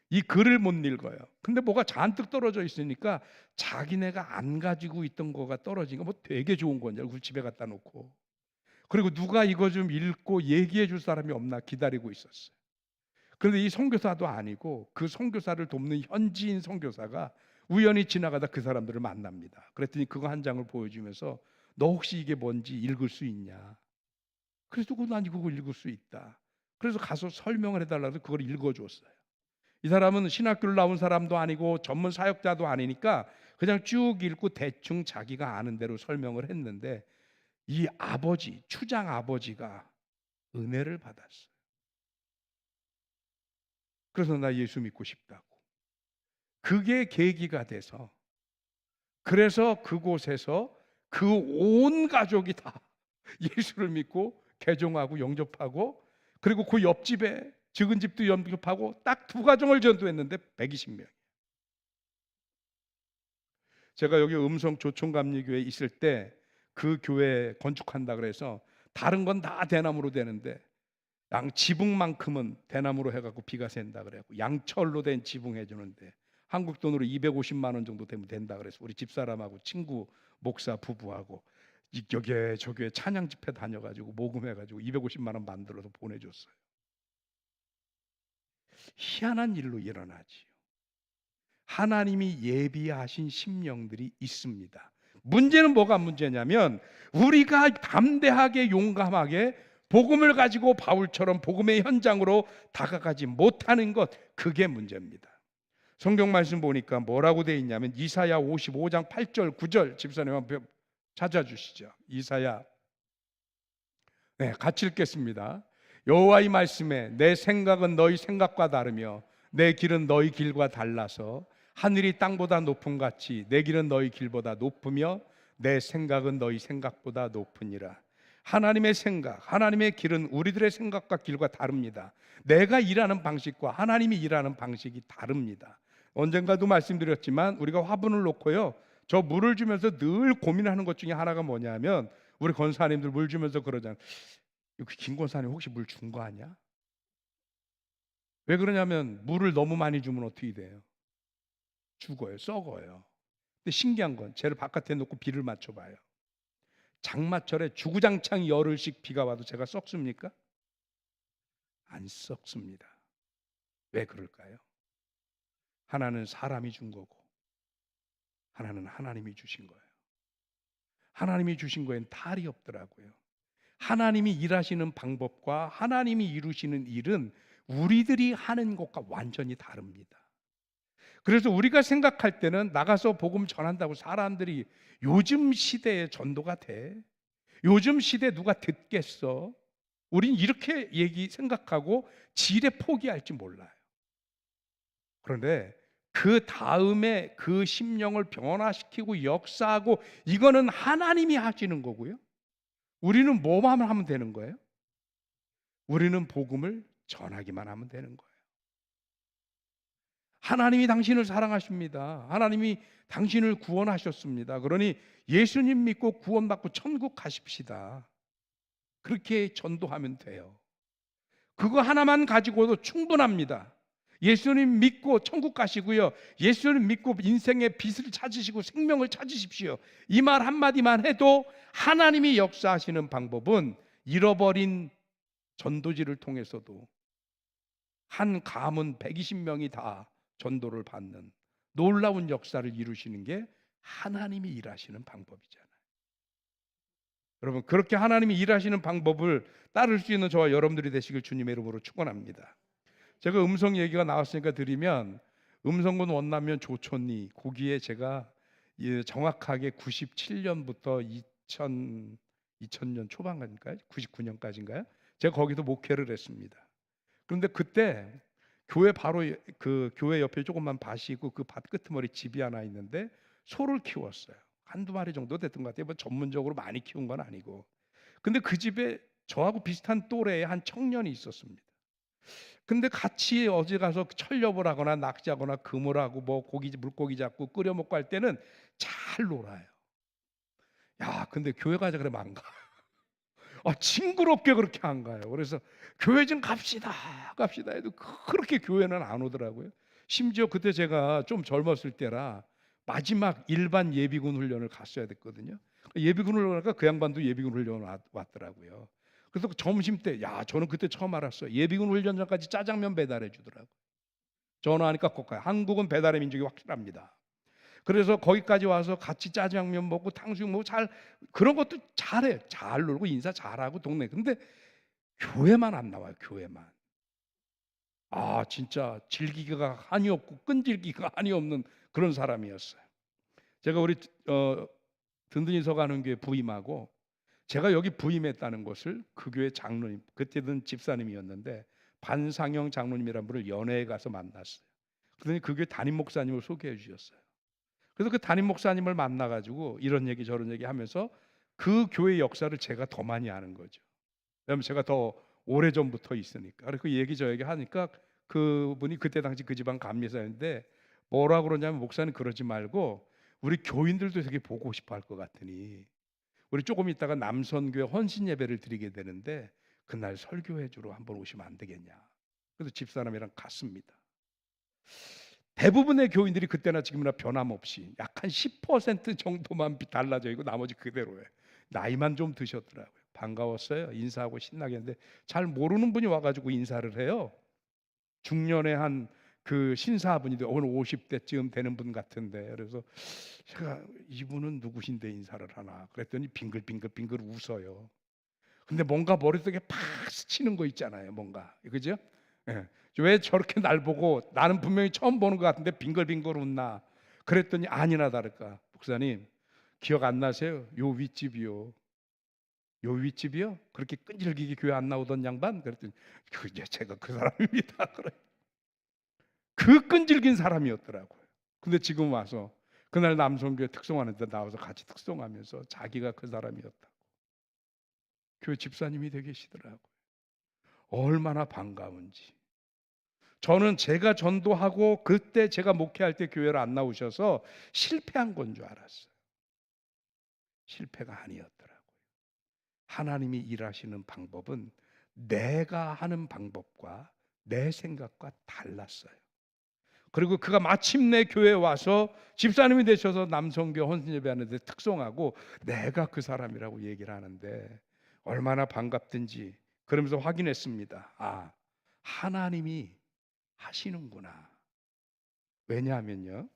이 글을 못 읽어요. 근데 뭐가 잔뜩 떨어져 있으니까 자기네가 안 가지고 있던 거가 떨어진 거 뭐 되게 좋은 건지 알고 집에 갖다 놓고, 그리고 누가 이거 좀 읽고 얘기해 줄 사람이 없나 기다리고 있었어요. 그런데 이 선교사도 아니고 그 선교사를 돕는 현지인 선교사가 우연히 지나가다 그 사람들을 만납니다. 그랬더니 그거 한 장을 보여주면서 너 혹시 이게 뭔지 읽을 수 있냐? 그래서 난 이거 읽을 수 있다. 그래서 가서 설명을 해달라고 그걸 읽어줬어요. 이 사람은 신학교를 나온 사람도 아니고 전문 사역자도 아니니까 그냥 쭉 읽고 대충 자기가 아는 대로 설명을 했는데, 이 아버지, 추장 아버지가 은혜를 받았어요. 그래서 나 예수 믿고 싶다고. 그게 계기가 돼서, 그래서 그곳에서 그 온 가족이 다 예수를 믿고 개종하고 영접하고, 그리고 그 옆집에 적은 집도 영접하고 딱 2가정을 전도했는데 120명. 제가 여기 음성 조총감리교회에 있을 때 그 교회 건축한다 그래서 다른 건 다 대나무로 되는데 지붕만큼은 대나무로 해갖고 비가 샌다 그래갖고 양철로 된 지붕 해주는데 한국 돈으로 250만 원 정도 되면 된다 그래서 우리 집사람하고 친구 목사 부부하고 여기에 저기에 찬양 집회 다녀가지고 모금해가지고 250만 원 만들어서 보내줬어요. 희한한 일로 일어나지요. 하나님이 예비하신 심령들이 있습니다. 문제는 뭐가 문제냐면 우리가 담대하게 용감하게 복음을 가지고 바울처럼 복음의 현장으로 다가가지 못하는 것, 그게 문제입니다. 성경 말씀 보니까 뭐라고 되어 있냐면 이사야 55장 8절 9절 집사님 한번 찾아주시죠. 이사야, 네, 같이 읽겠습니다. 여호와의 말씀에 내 생각은 너희 생각과 다르며 내 길은 너희 길과 달라서 하늘이 땅보다 높음 같이 내 길은 너희 길보다 높으며 내 생각은 너희 생각보다 높으니라. 하나님의 생각, 하나님의 길은 우리들의 생각과 길과 다릅니다. 내가 일하는 방식과 하나님이 일하는 방식이 다릅니다. 언젠가도 말씀드렸지만 우리가 화분을 놓고요, 저 물을 주면서 늘 고민하는 것 중에 하나가 뭐냐면 우리 권사님들 물 주면서 그러잖아요. 김 권사님 혹시 물 준 거 아니야? 왜 그러냐면 물을 너무 많이 주면 어떻게 돼요? 죽어요, 썩어요. 근데 신기한 건 쟤를 바깥에 놓고 비를 맞춰봐요. 장마철에 주구장창 열흘씩 비가 와도 제가 썩습니까? 안 썩습니다. 왜 그럴까요? 하나는 사람이 준 거고 하나는 하나님이 주신 거예요. 하나님이 주신 거엔 탈이 없더라고요. 하나님이 일하시는 방법과 하나님이 이루시는 일은 우리들이 하는 것과 완전히 다릅니다. 그래서 우리가 생각할 때는 나가서 복음 전한다고 사람들이 요즘 시대에 전도가 돼? 요즘 시대 누가 듣겠어? 우린 이렇게 생각하고 지레 포기할지 몰라요. 그런데 그 다음에 그 심령을 변화시키고 역사하고 이거는 하나님이 하시는 거고요. 우리는 뭐만 하면 되는 거예요? 우리는 복음을 전하기만 하면 되는 거예요. 하나님이 당신을 사랑하십니다. 하나님이 당신을 구원하셨습니다. 그러니 예수님 믿고 구원받고 천국 가십시다. 그렇게 전도하면 돼요. 그거 하나만 가지고도 충분합니다. 예수님 믿고 천국 가시고요, 예수님 믿고 인생의 빛을 찾으시고 생명을 찾으십시오. 이 말 한마디만 해도 하나님이 역사하시는 방법은 잃어버린 전도지를 통해서도 한 가문 120명이 다 전도를 받는 놀라운 역사를 이루시는 게 하나님이 일하시는 방법이잖아요. 여러분, 그렇게 하나님이 일하시는 방법을 따를 수 있는 저와 여러분들이 되시길 주님의 이름으로 축원합니다. 제가 음성 얘기가 나왔으니까 드리면, 음성군 원남면 조촌리 거기에 제가 정확하게 97년부터 2000년 초반까지인가요? 99년까지인가요? 제가 거기서 목회를 했습니다. 그런데 그때 교회 바로 그 교회 옆에 조그만 밭이 있고 그 밭 끝머리 집이 하나 있는데 소를 키웠어요. 한두 마리 정도 됐던 것 같아요. 뭐 전문적으로 많이 키운 건 아니고. 근데 그 집에 저하고 비슷한 또래의 한 청년이 있었습니다. 근데 같이 어디 가서 철렵을 하거나 낚시하거나 그물 하고 뭐 물고기 잡고 끓여 먹고 할 때는 잘 놀아요. 야, 근데 교회 가자 그러면 안 가. 징그럽게 그렇게 안 가요. 그래서 교회 좀 갑시다 해도 그렇게 교회는 안 오더라고요. 심지어 그때 제가 좀 젊었을 때라 마지막 일반 예비군 훈련을 갔어야 됐거든요. 예비군 훈련을 하니까 그 양반도 예비군 훈련 왔더라고요. 그래서 점심 때, 저는 그때 처음 알았어요. 예비군 훈련장까지 짜장면 배달해 주더라고요. 전화하니까 꼭 가요. 한국은 배달의 민족이 확실합니다. 그래서 거기까지 와서 같이 짜장면 먹고 탕수육 먹고 그런 것도 잘해. 잘 놀고 인사 잘하고 동네. 근데 교회만 안 나와요. 교회만. 진짜 질기가 한이 없고 끈질기가 한이 없는 그런 사람이었어요. 제가 우리 든든히 서가는 교회 부임하고 제가 여기 부임했다는 것을 그 교회 장로님, 그때는 집사님이었는데 반상영 장로님이라는 분을 연회에 가서 만났어요. 그러더니 그 교회 담임 목사님을 소개해 주셨어요. 그래서 그 담임 목사님을 만나가지고 이런 얘기 저런 얘기 하면서 그 교회 역사를 제가 더 많이 아는 거죠. 왜냐하면 제가 더 오래전부터 있으니까. 그래서 그 얘기 저 얘기 하니까 그분이 그때 당시 그 집안 감리사였는데 뭐라고 그러냐면, 목사님 그러지 말고 우리 교인들도 되게 보고 싶어 할 것 같으니 우리 조금 있다가 남선교회 헌신 예배를 드리게 되는데 그날 설교해 주러 한번 오시면 안 되겠냐. 그래서 집사람이랑 갔습니다. 대부분의 교인들이 그때나 지금이나 변함없이 약 한 10% 정도만 달라져 있고 나머지 그대로예요. 나이만 좀 드셨더라고요. 반가웠어요. 인사하고 신나게 했는데 잘 모르는 분이 와가지고 인사를 해요. 중년의 한 그 신사분인데 오늘 50대쯤 되는 분 같은데, 그래서 제가 이분은 누구신데 인사를 하나 그랬더니 빙글빙글 웃어요. 근데 뭔가 머릿속에 팍 스치는 거 있잖아요. 뭔가, 그죠? 예. 왜 저렇게 날 보고 나는 분명히 처음 보는 것 같은데 빙글빙글 웃나? 그랬더니 아니나 다를까, 목사님 기억 안 나세요? 요 윗집이요. 요 윗집이요? 그렇게 끈질기게 교회 안 나오던 양반? 그랬더니 그게 제가 그 사람입니다. 그래. 그 끈질긴 사람이었더라고요. 근데 지금 와서 그날 남성교회 특송하는데 나와서 같이 특송하면서 자기가 그 사람이었다고 교회 집사님이 되게 계시더라고요. 얼마나 반가운지. 저는 제가 전도하고 그때 제가 목회할 때 교회를 안 나오셔서 실패한 건 줄 알았어요. 실패가 아니었더라고요. 하나님이 일하시는 방법은 내가 하는 방법과 내 생각과 달랐어요. 그리고 그가 마침내 교회에 와서 집사님이 되셔서 남성교 혼신예배하는데 특송하고 내가 그 사람이라고 얘기를 하는데 얼마나 반갑든지. 그러면서 확인했습니다. 아, 하나님이 하시는구나. 왜냐하면요,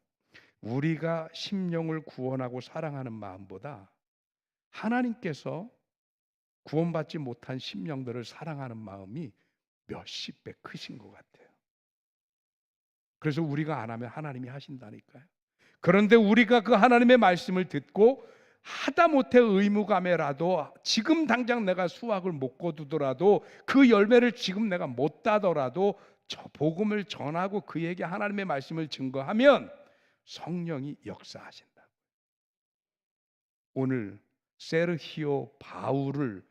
우리가 심령을 구원하고 사랑하는 마음보다 하나님께서 구원받지 못한 심령들을 사랑하는 마음이 몇십 배 크신 것 같아요. 그래서 우리가 안 하면 하나님이 하신다니까요. 그런데 우리가 그 하나님의 말씀을 듣고 하다못해 의무감에라도 지금 당장 내가 수확을 못 거두더라도 그 열매를 지금 내가 못 따더라도 저 복음을 전하고 그에게 하나님의 말씀을 증거하면 성령이 역사하신다. 오늘 세르히오 바울을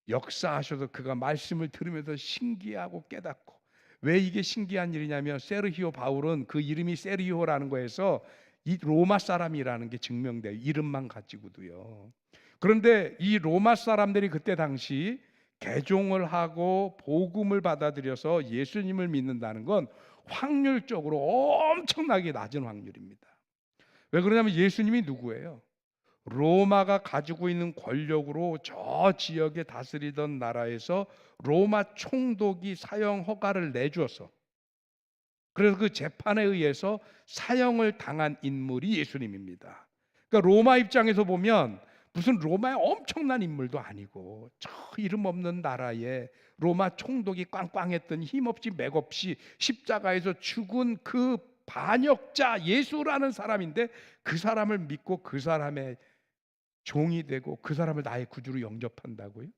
역사하셔서 그가 말씀을 들으면서 신기하고 깨닫고, 왜 이게 신기한 일이냐면 세르히오 바울은 그 이름이 세르히오라는 거에서 이 로마 사람이라는 게 증명돼요. 이름만 가지고도요. 그런데 이 로마 사람들이 그때 당시 개종을 하고 복음을 받아들여서 예수님을 믿는다는 건 확률적으로 엄청나게 낮은 확률입니다. 왜 그러냐면 예수님이 누구예요? 로마가 가지고 있는 권력으로 저 지역에 다스리던 나라에서 로마 총독이 사형 허가를 내주어서, 그래서 그 재판에 의해서 사형을 당한 인물이 예수님입니다. 그러니까 로마 입장에서 보면 무슨 로마의 엄청난 인물도 아니고 저 이름 없는 나라에 로마 총독이 꽝꽝했던 힘없이 맥없이 십자가에서 죽은 그 반역자 예수라는 사람인데 그 사람을 믿고 그 사람의 종이 되고 그 사람을 나의 구주로 영접한다고요?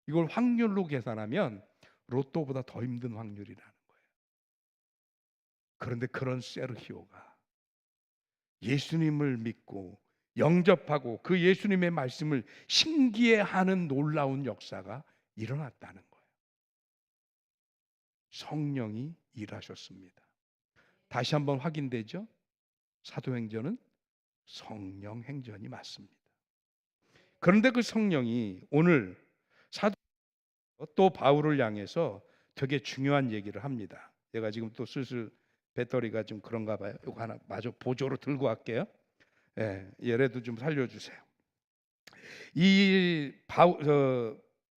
이걸 확률로 계산하면 로또보다 더 힘든 확률이라는 거예요. 그런데 그런 세르히오가 예수님을 믿고 영접하고 그 예수님의 말씀을 신기해하는 놀라운 역사가 일어났다는 거예요. 성령이 일하셨습니다. 다시 한번 확인되죠? 사도행전은 성령 행전이 맞습니다. 그런데 그 성령이 오늘 사도 또 바울을 향해서 되게 중요한 얘기를 합니다. 제가 지금 또 슬슬 배터리가 좀 그런가 봐요. 이거 하나 마저 보조로 들고 갈게요. 예, 얘라도 좀 살려주세요. 이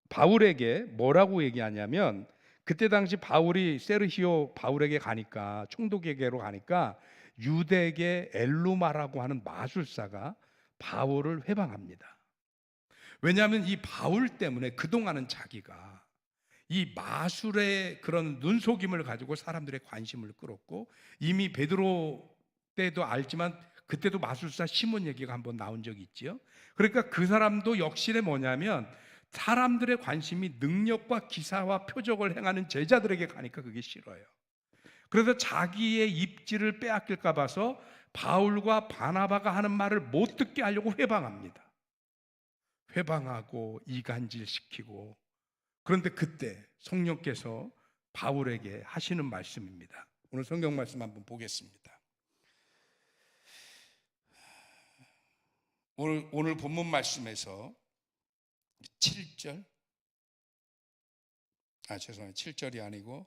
바울에게 뭐라고 얘기하냐면, 그때 당시 바울이 세르히오 바울에게 가니까, 총독에게로 가니까 유대계 엘루마라고 하는 마술사가 바울을 회방합니다. 왜냐하면 이 바울 때문에 그동안은 자기가 이 마술의 그런 눈속임을 가지고 사람들의 관심을 끌었고, 이미 베드로 때도 알지만 그때도 마술사 시몬 얘기가 한번 나온 적이 있죠. 그러니까 그 사람도 역시에 뭐냐면 사람들의 관심이 능력과 기사와 표적을 행하는 제자들에게 가니까 그게 싫어요. 그래서 자기의 입지를 빼앗길까 봐서 바울과 바나바가 하는 말을 못 듣게 하려고 회방합니다. 회방하고 이간질시키고. 그런데 그때 성령께서 바울에게 하시는 말씀입니다. 오늘 성경 말씀 한번 보겠습니다. 오늘 본문 말씀에서 7절, 죄송해요. 7절이 아니고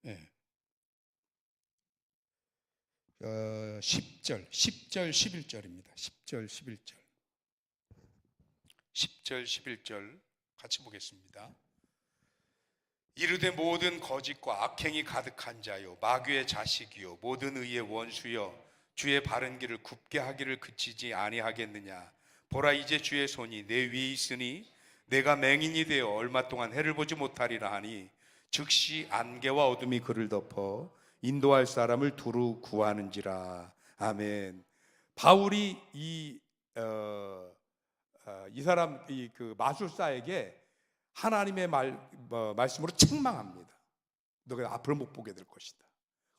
예. 10절, 11절입니다. 10절, 11절. 10절, 11절 같이 보겠습니다. 이르되 모든 거짓과 악행이 가득한 자요 마귀의 자식이요 모든 의의 원수여 주의 바른 길을 굽게 하기를 그치지 아니하겠느냐. 보라 이제 주의 손이 내 위에 있으니 내가 맹인이 되어 얼마 동안 해를 보지 못하리라 하니 즉시 안개와 어둠이 그를 덮어 인도할 사람을 두루 구하는지라. 아멘. 바울이 이 사람 그 마술사에게 하나님의 말씀으로 책망합니다. 너가 앞으로 못 보게 될 것이다.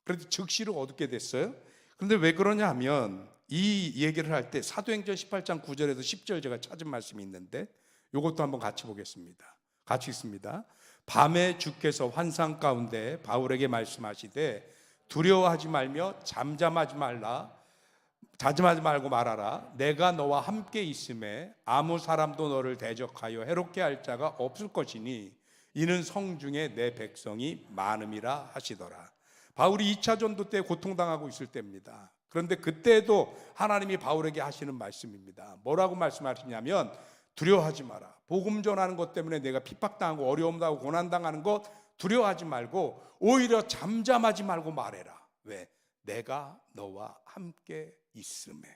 그런데 즉시로 얻게 됐어요. 그런데 왜 그러냐 하면 이 얘기를 할 때 사도행전 18장 9절에서 10절 제가 찾은 말씀이 있는데 이것도 한번 같이 보겠습니다. 같이 읽습니다. 밤에 주께서 환상 가운데 바울에게 말씀하시되 두려워하지 말며 잠잠하지 말고 말하라. 내가 너와 함께 있음에 아무 사람도 너를 대적하여 해롭게 할 자가 없을 것이니 이는 성중에 내 백성이 많음이라 하시더라. 바울이 2차 전도 때 고통당하고 있을 때입니다. 그런데 그때도 하나님이 바울에게 하시는 말씀입니다. 뭐라고 말씀하시냐면 두려워하지 마라. 복음 전하는 것 때문에 내가 핍박당하고 어려움 당하고 고난당하는 것 두려워하지 말고 오히려 잠잠하지 말고 말해라. 왜? 내가 너와 함께 있음에.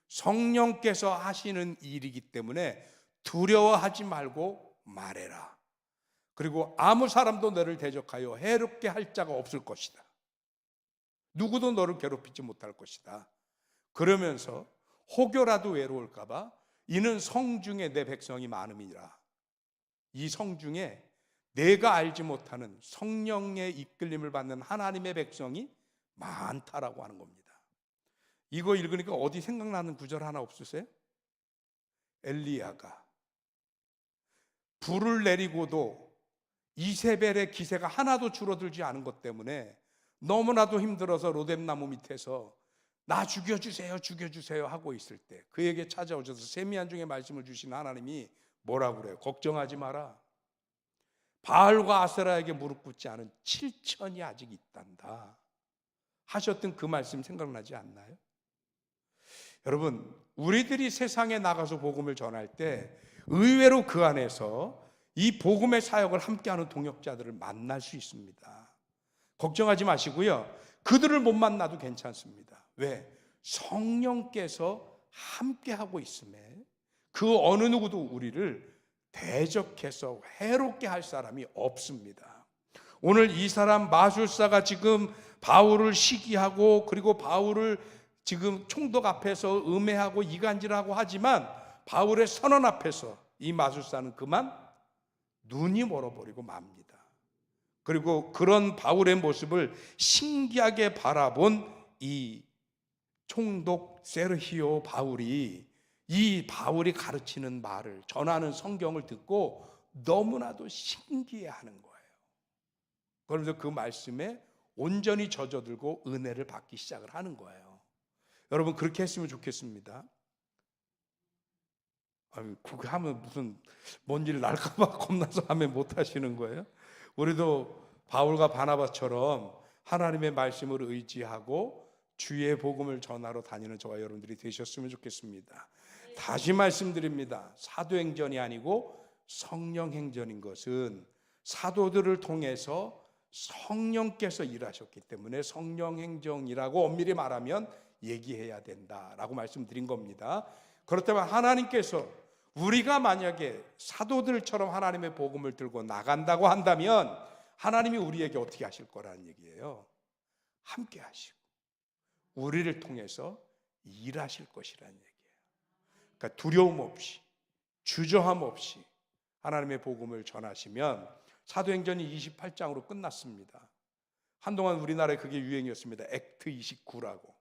성령께서 하시는 일이기 때문에 두려워하지 말고 말해라. 그리고 아무 사람도 너를 대적하여 해롭게 할 자가 없을 것이다. 누구도 너를 괴롭히지 못할 것이다. 그러면서 혹여라도 외로울까 봐 이는 성중에 내 백성이 많음이라. 이 성중에 내가 알지 못하는 성령의 이끌림을 받는 하나님의 백성이 많다라고 하는 겁니다. 이거 읽으니까 어디 생각나는 구절 하나 없으세요? 엘리야가 불을 내리고도 이세벨의 기세가 하나도 줄어들지 않은 것 때문에 너무나도 힘들어서 로뎀나무 밑에서 나 죽여주세요 죽여주세요 하고 있을 때 그에게 찾아오셔서 세미한 중에 말씀을 주신 하나님이 뭐라고 그래요? 걱정하지 마라. 바알과 아세라에게 무릎 꿇지 않은 7천이 아직 있단다 하셨던 그 말씀 생각나지 않나요? 여러분, 우리들이 세상에 나가서 복음을 전할 때 의외로 그 안에서 이 복음의 사역을 함께하는 동역자들을 만날 수 있습니다. 걱정하지 마시고요. 그들을 못 만나도 괜찮습니다. 왜? 성령께서 함께하고 있음에 그 어느 누구도 우리를 대적해서 해롭게 할 사람이 없습니다. 오늘 이 사람 마술사가 지금 바울을 시기하고 그리고 바울을 지금 총독 앞에서 음해하고 이간질하고 하지만 바울의 선언 앞에서 이 마술사는 그만 눈이 멀어버리고 맙니다. 그리고 그런 바울의 모습을 신기하게 바라본 이 총독 세르히오 바울이 이 바울이 가르치는 말을 전하는 성경을 듣고 너무나도 신기해하는 거예요. 그러면서 그 말씀에 온전히 젖어들고 은혜를 받기 시작을 하는 거예요. 여러분 그렇게 했으면 좋겠습니다. 그거 하면 무슨 뭔 일 날까 봐 겁나서 하면 못 하시는 거예요? 우리도 바울과 바나바처럼 하나님의 말씀을 의지하고 주의 복음을 전하러 다니는 저와 여러분들이 되셨으면 좋겠습니다. 다시 말씀드립니다. 사도행전이 아니고 성령행전인 것은 사도들을 통해서 성령께서 일하셨기 때문에 성령행전이라고 엄밀히 말하면 얘기해야 된다라고 말씀드린 겁니다. 그렇다면 하나님께서 우리가 만약에 사도들처럼 하나님의 복음을 들고 나간다고 한다면 하나님이 우리에게 어떻게 하실 거라는 얘기예요. 함께 하시고 우리를 통해서 일하실 것이라는 얘기예요. 그러니까 두려움 없이 주저함 없이 하나님의 복음을 전하시면 사도행전이 28장으로 끝났습니다. 한동안 우리나라에 그게 유행이었습니다. 액트 29라고.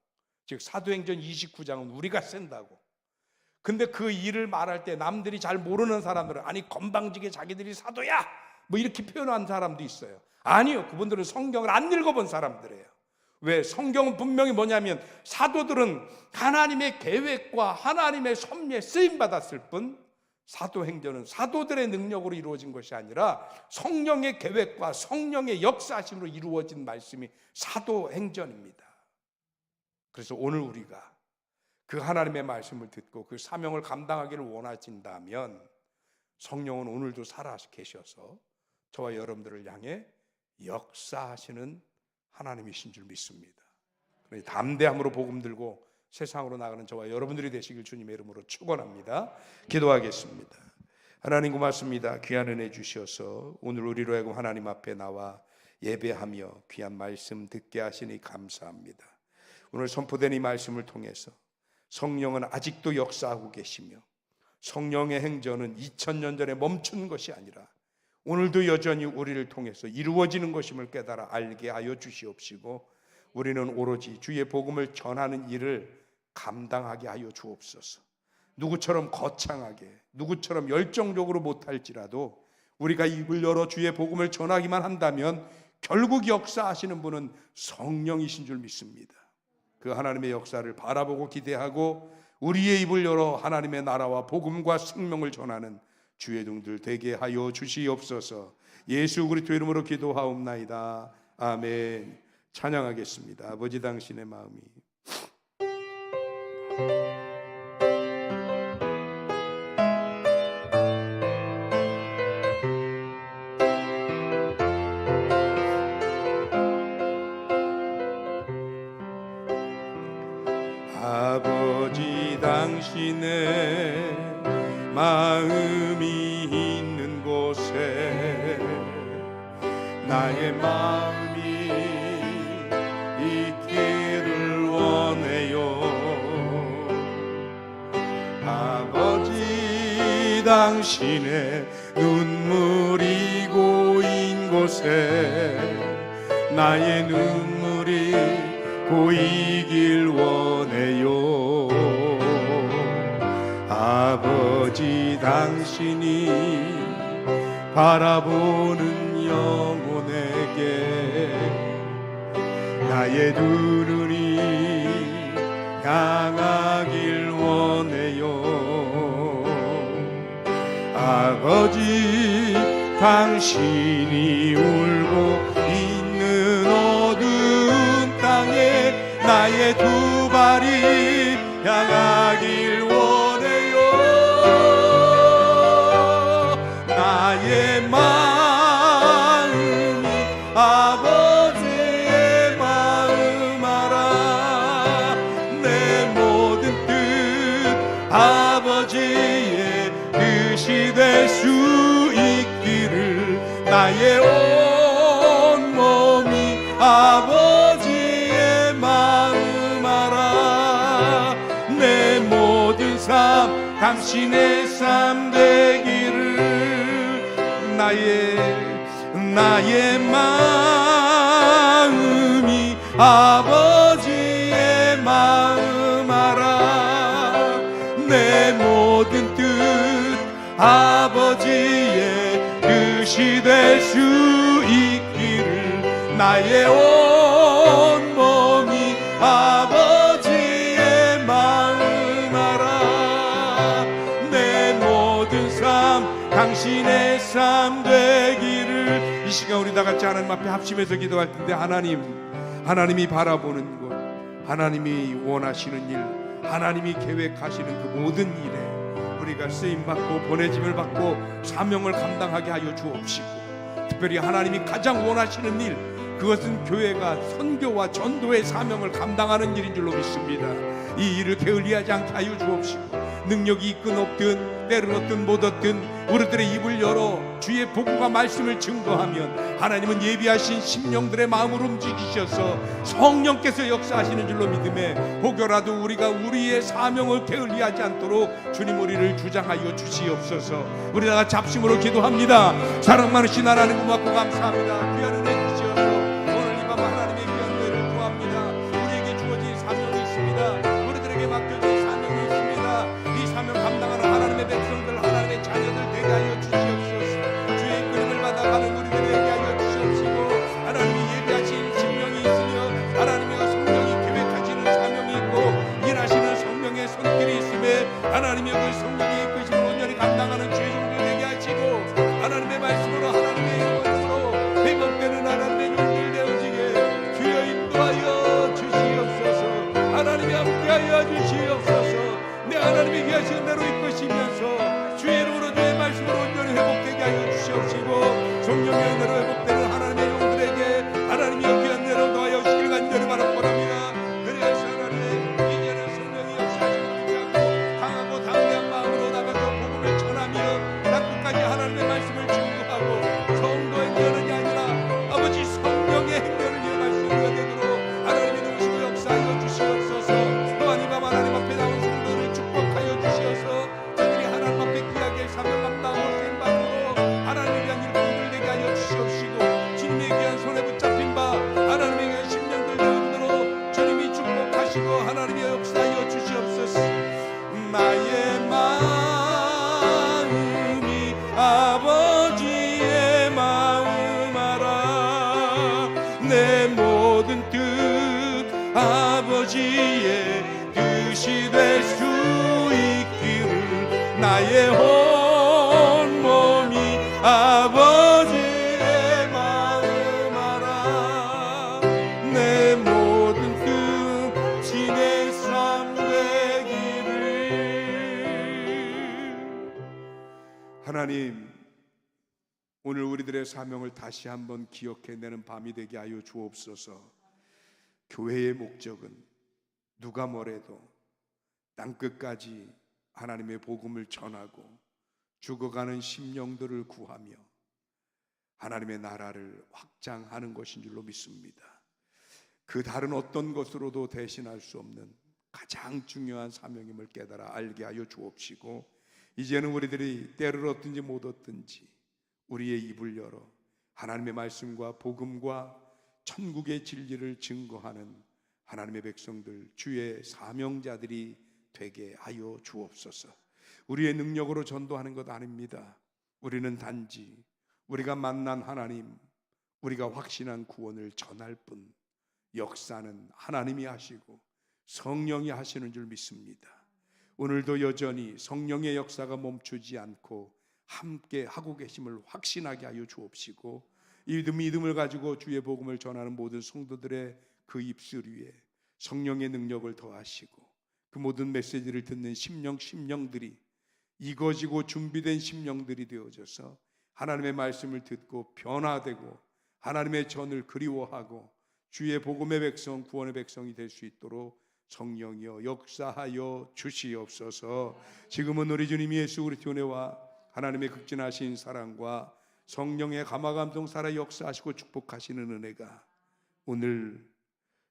즉 사도행전 29장은 우리가 쓴다고. 근데 그 일을 말할 때 남들이 잘 모르는 사람들은 아니 건방지게 자기들이 사도야 뭐 이렇게 표현한 사람도 있어요. 아니요, 그분들은 성경을 안 읽어본 사람들이에요. 왜? 성경은 분명히 뭐냐면 사도들은 하나님의 계획과 하나님의 섭리에 쓰임받았을 뿐 사도행전은 사도들의 능력으로 이루어진 것이 아니라 성령의 계획과 성령의 역사하심으로 이루어진 말씀이 사도행전입니다. 그래서 오늘 우리가 그 하나님의 말씀을 듣고 그 사명을 감당하기를 원하신다면 성령은 오늘도 살아 계셔서 저와 여러분들을 향해 역사하시는 하나님이신 줄 믿습니다. 담대함으로 복음 들고 세상으로 나가는 저와 여러분들이 되시길 주님의 이름으로 축원합니다. 기도하겠습니다. 하나님 고맙습니다. 귀한 은혜 주셔서 오늘 우리로 하여금 하나님 앞에 나와 예배하며 귀한 말씀 듣게 하시니 감사합니다. 오늘 선포된 이 말씀을 통해서 성령은 아직도 역사하고 계시며 성령의 행전은 2000년 전에 멈춘 것이 아니라 오늘도 여전히 우리를 통해서 이루어지는 것임을 깨달아 알게 하여 주시옵시고 우리는 오로지 주의 복음을 전하는 일을 감당하게 하여 주옵소서. 누구처럼 거창하게 누구처럼 열정적으로 못할지라도 우리가 입을 열어 주의 복음을 전하기만 한다면 결국 역사하시는 분은 성령이신 줄 믿습니다. 그 하나님의 역사를 바라보고 기대하고 우리의 입을 열어 하나님의 나라와 복음과 생명을 전하는 주의 종들 되게 하여 주시옵소서. 예수 그리스도 이름으로 기도하옵나이다. 아멘. 찬양하겠습니다. 아버지 당신의 마음이 아버지 당신의 마음이 있는 곳에 나의 마음이 있기를 원해요. 아버지 당신의 눈물이 고인 곳에 나의 눈물이 고이길 원해요. 아버지 당신이 바라보는 영혼에게 나의 두 눈이 향하길 원해요. 아버지 당신이 울고 있는 어두운 땅에 나의 두 발이 향하길 원해요. 나의 마음이 아버지의 마음 알아. 내 모든 뜻 아버지의 뜻이 될 수 있기를 나의 온 몸이 아버지의 마음 알아. 내 모든 삶 당신의 삶 되기를 나의 마음이 아버지의 마음 알아. 내 모든 뜻 아버지의 뜻이 될 수 있기를 나의 온 몸이 아버지의 마음 알아. 내 모든 삶 당신의 삶 되기를. 이 시간 우리 다 같이 하나님 앞에 합심해서 기도할 텐데 하나님이 바라보는 것, 하나님이 원하시는 일, 하나님이 계획하시는 그 모든 일에 우리가 쓰임받고 보내짐을 받고 사명을 감당하게 하여 주옵시고, 특별히 하나님이 가장 원하시는 일, 그것은 교회가 선교와 전도의 사명을 감당하는 일인 줄로 믿습니다. 이 일을 게을리하지 않게 하여 주옵시고, 능력이 있건 없든 때를 얻든 못 얻든 우리들의 입을 열어 주의 복음과 말씀을 증거하면 하나님은 예비하신 심령들의 마음을 움직이셔서 성령께서 역사하시는 줄로 믿음에, 혹여라도 우리가 우리의 사명을 게을리하지 않도록 주님 우리를 주장하여 주시옵소서. 우리 다 같이 합심으로 기도합니다. 사랑 많으신 하나님 고맙고 감사합니다. 귀한 은혜 주시옵소서. 오늘 이 밤 하나님의 귀한 은혜를 구합니다. 우리에게 주어진 사명이 있습니다. 우리들에게 맡겨진 사명이 있습니다. 이 사명 감당하는 하나님의 백성들, 하나님의 자녀들 되게 하여 주시옵소서. 주의 이끌림을 받아 하나님의 말씀으로 하나님의 영광으로 회복되는 하나님의 용들 되어지게 주여 인도하여 주시옵소서. 하나님이 함께하여 주시옵소서. 내 하나님이 귀하신 대로 이끄시면서 주의 이름으로 주의 말씀으로 온전히 회복되게 하여 주시옵시고 성령의 은혜로 회복되는 하나님의 용들에게 하나님이 귀한 대로 더하여 주시길 간절히 바랍니다. 그래서 하나님 이제는 성령이 역사하시고 준비하고 강하고 담대한 마음으로 나가서 복음을 전하며 땅끝까지 하나님의 말씀을 증거하고 성도의 면이 아니라 아버지 성령의 행렬을 이어갈 수 있게 되도록 하나님이 누구시고 역사하여 주시옵소서. 또한 이 밤 하나님 앞에 나온 성도를 축복하여 주시어서 저들이 하나님 앞에 귀하게 사명 감당하고 쓰임받고 하나님의 귀한 일을 공들되게 하여 주시옵시고 주님의 귀한 손에 붙잡힌 바 하나님의 귀한 심령들 가운데로 주님이 축복하시고 하나님이 역사하여 주시옵소서. 나의 마음이 아버지의 마음 알아 내 모든 뜻 아버지의 뜻이 될 수 있기를 나의 온 몸이 아버지의 마음 알아 내 모든 뜻이 내 삶 되기를. 하나님, 오늘 우리들의 사명을 다시 한번 기억해내는 밤이 되게 하여 주옵소서. 교회의 목적은 누가 뭐래도 땅끝까지 하나님의 복음을 전하고 죽어가는 심령들을 구하며 하나님의 나라를 확장하는 것인 줄로 믿습니다. 그 다른 어떤 것으로도 대신할 수 없는 가장 중요한 사명임을 깨달아 알게 하여 주옵시고 이제는 우리들이 때를 얻든지 못 얻든지 우리의 입을 열어 하나님의 말씀과 복음과 천국의 진리를 증거하는 하나님의 백성들 주의 사명자들이 되게 하여 주옵소서. 우리의 능력으로 전도하는 것 아닙니다. 우리는 단지 우리가 만난 하나님, 우리가 확신한 구원을 전할 뿐 역사는 하나님이 하시고 성령이 하시는 줄 믿습니다. 오늘도 여전히 성령의 역사가 멈추지 않고 함께 하고 계심을 확신하게 하여 주옵시고 이 믿음을 가지고 주의 복음을 전하는 모든 성도들의 그 입술 위에 성령의 능력을 더하시고 그 모든 메시지를 듣는 심령들이 익어지고 준비된 심령들이 되어져서 하나님의 말씀을 듣고 변화되고 하나님의 전을 그리워하고 주의 복음의 백성, 구원의 백성이 될 수 있도록 성령이여 역사하여 주시옵소서. 지금은 우리 주님 예수 그리스도 은혜와 하나님의 극진하신 사랑과 성령의 감화감동 살아 역사하시고 축복하시는 은혜가 오늘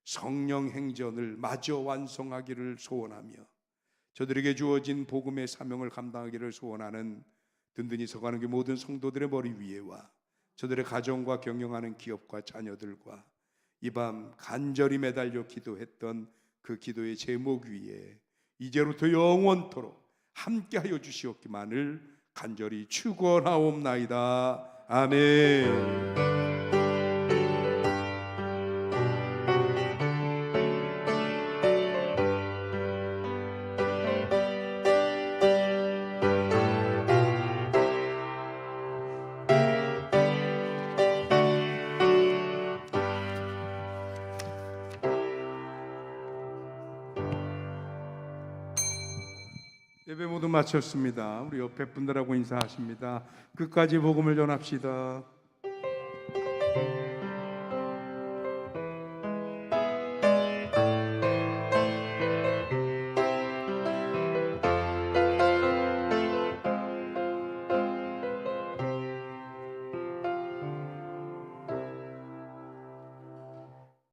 성령 행전을 마저 완성하기를 소원하며 저들에게 주어진 복음의 사명을 감당하기를 소원하는 든든히 서가는 그 모든 성도들의 머리 위에와 저들의 가정과 경영하는 기업과 자녀들과 이 밤 간절히 매달려 기도했던 그 기도의 제목 위에 이제부터 영원토록 함께하여 주시옵기만을 간절히 축원하옵나이다. 아멘. 예배 모두 마쳤습니다. 우리 옆에 분들하고 인사하십니다. 끝까지 복음을 전합시다.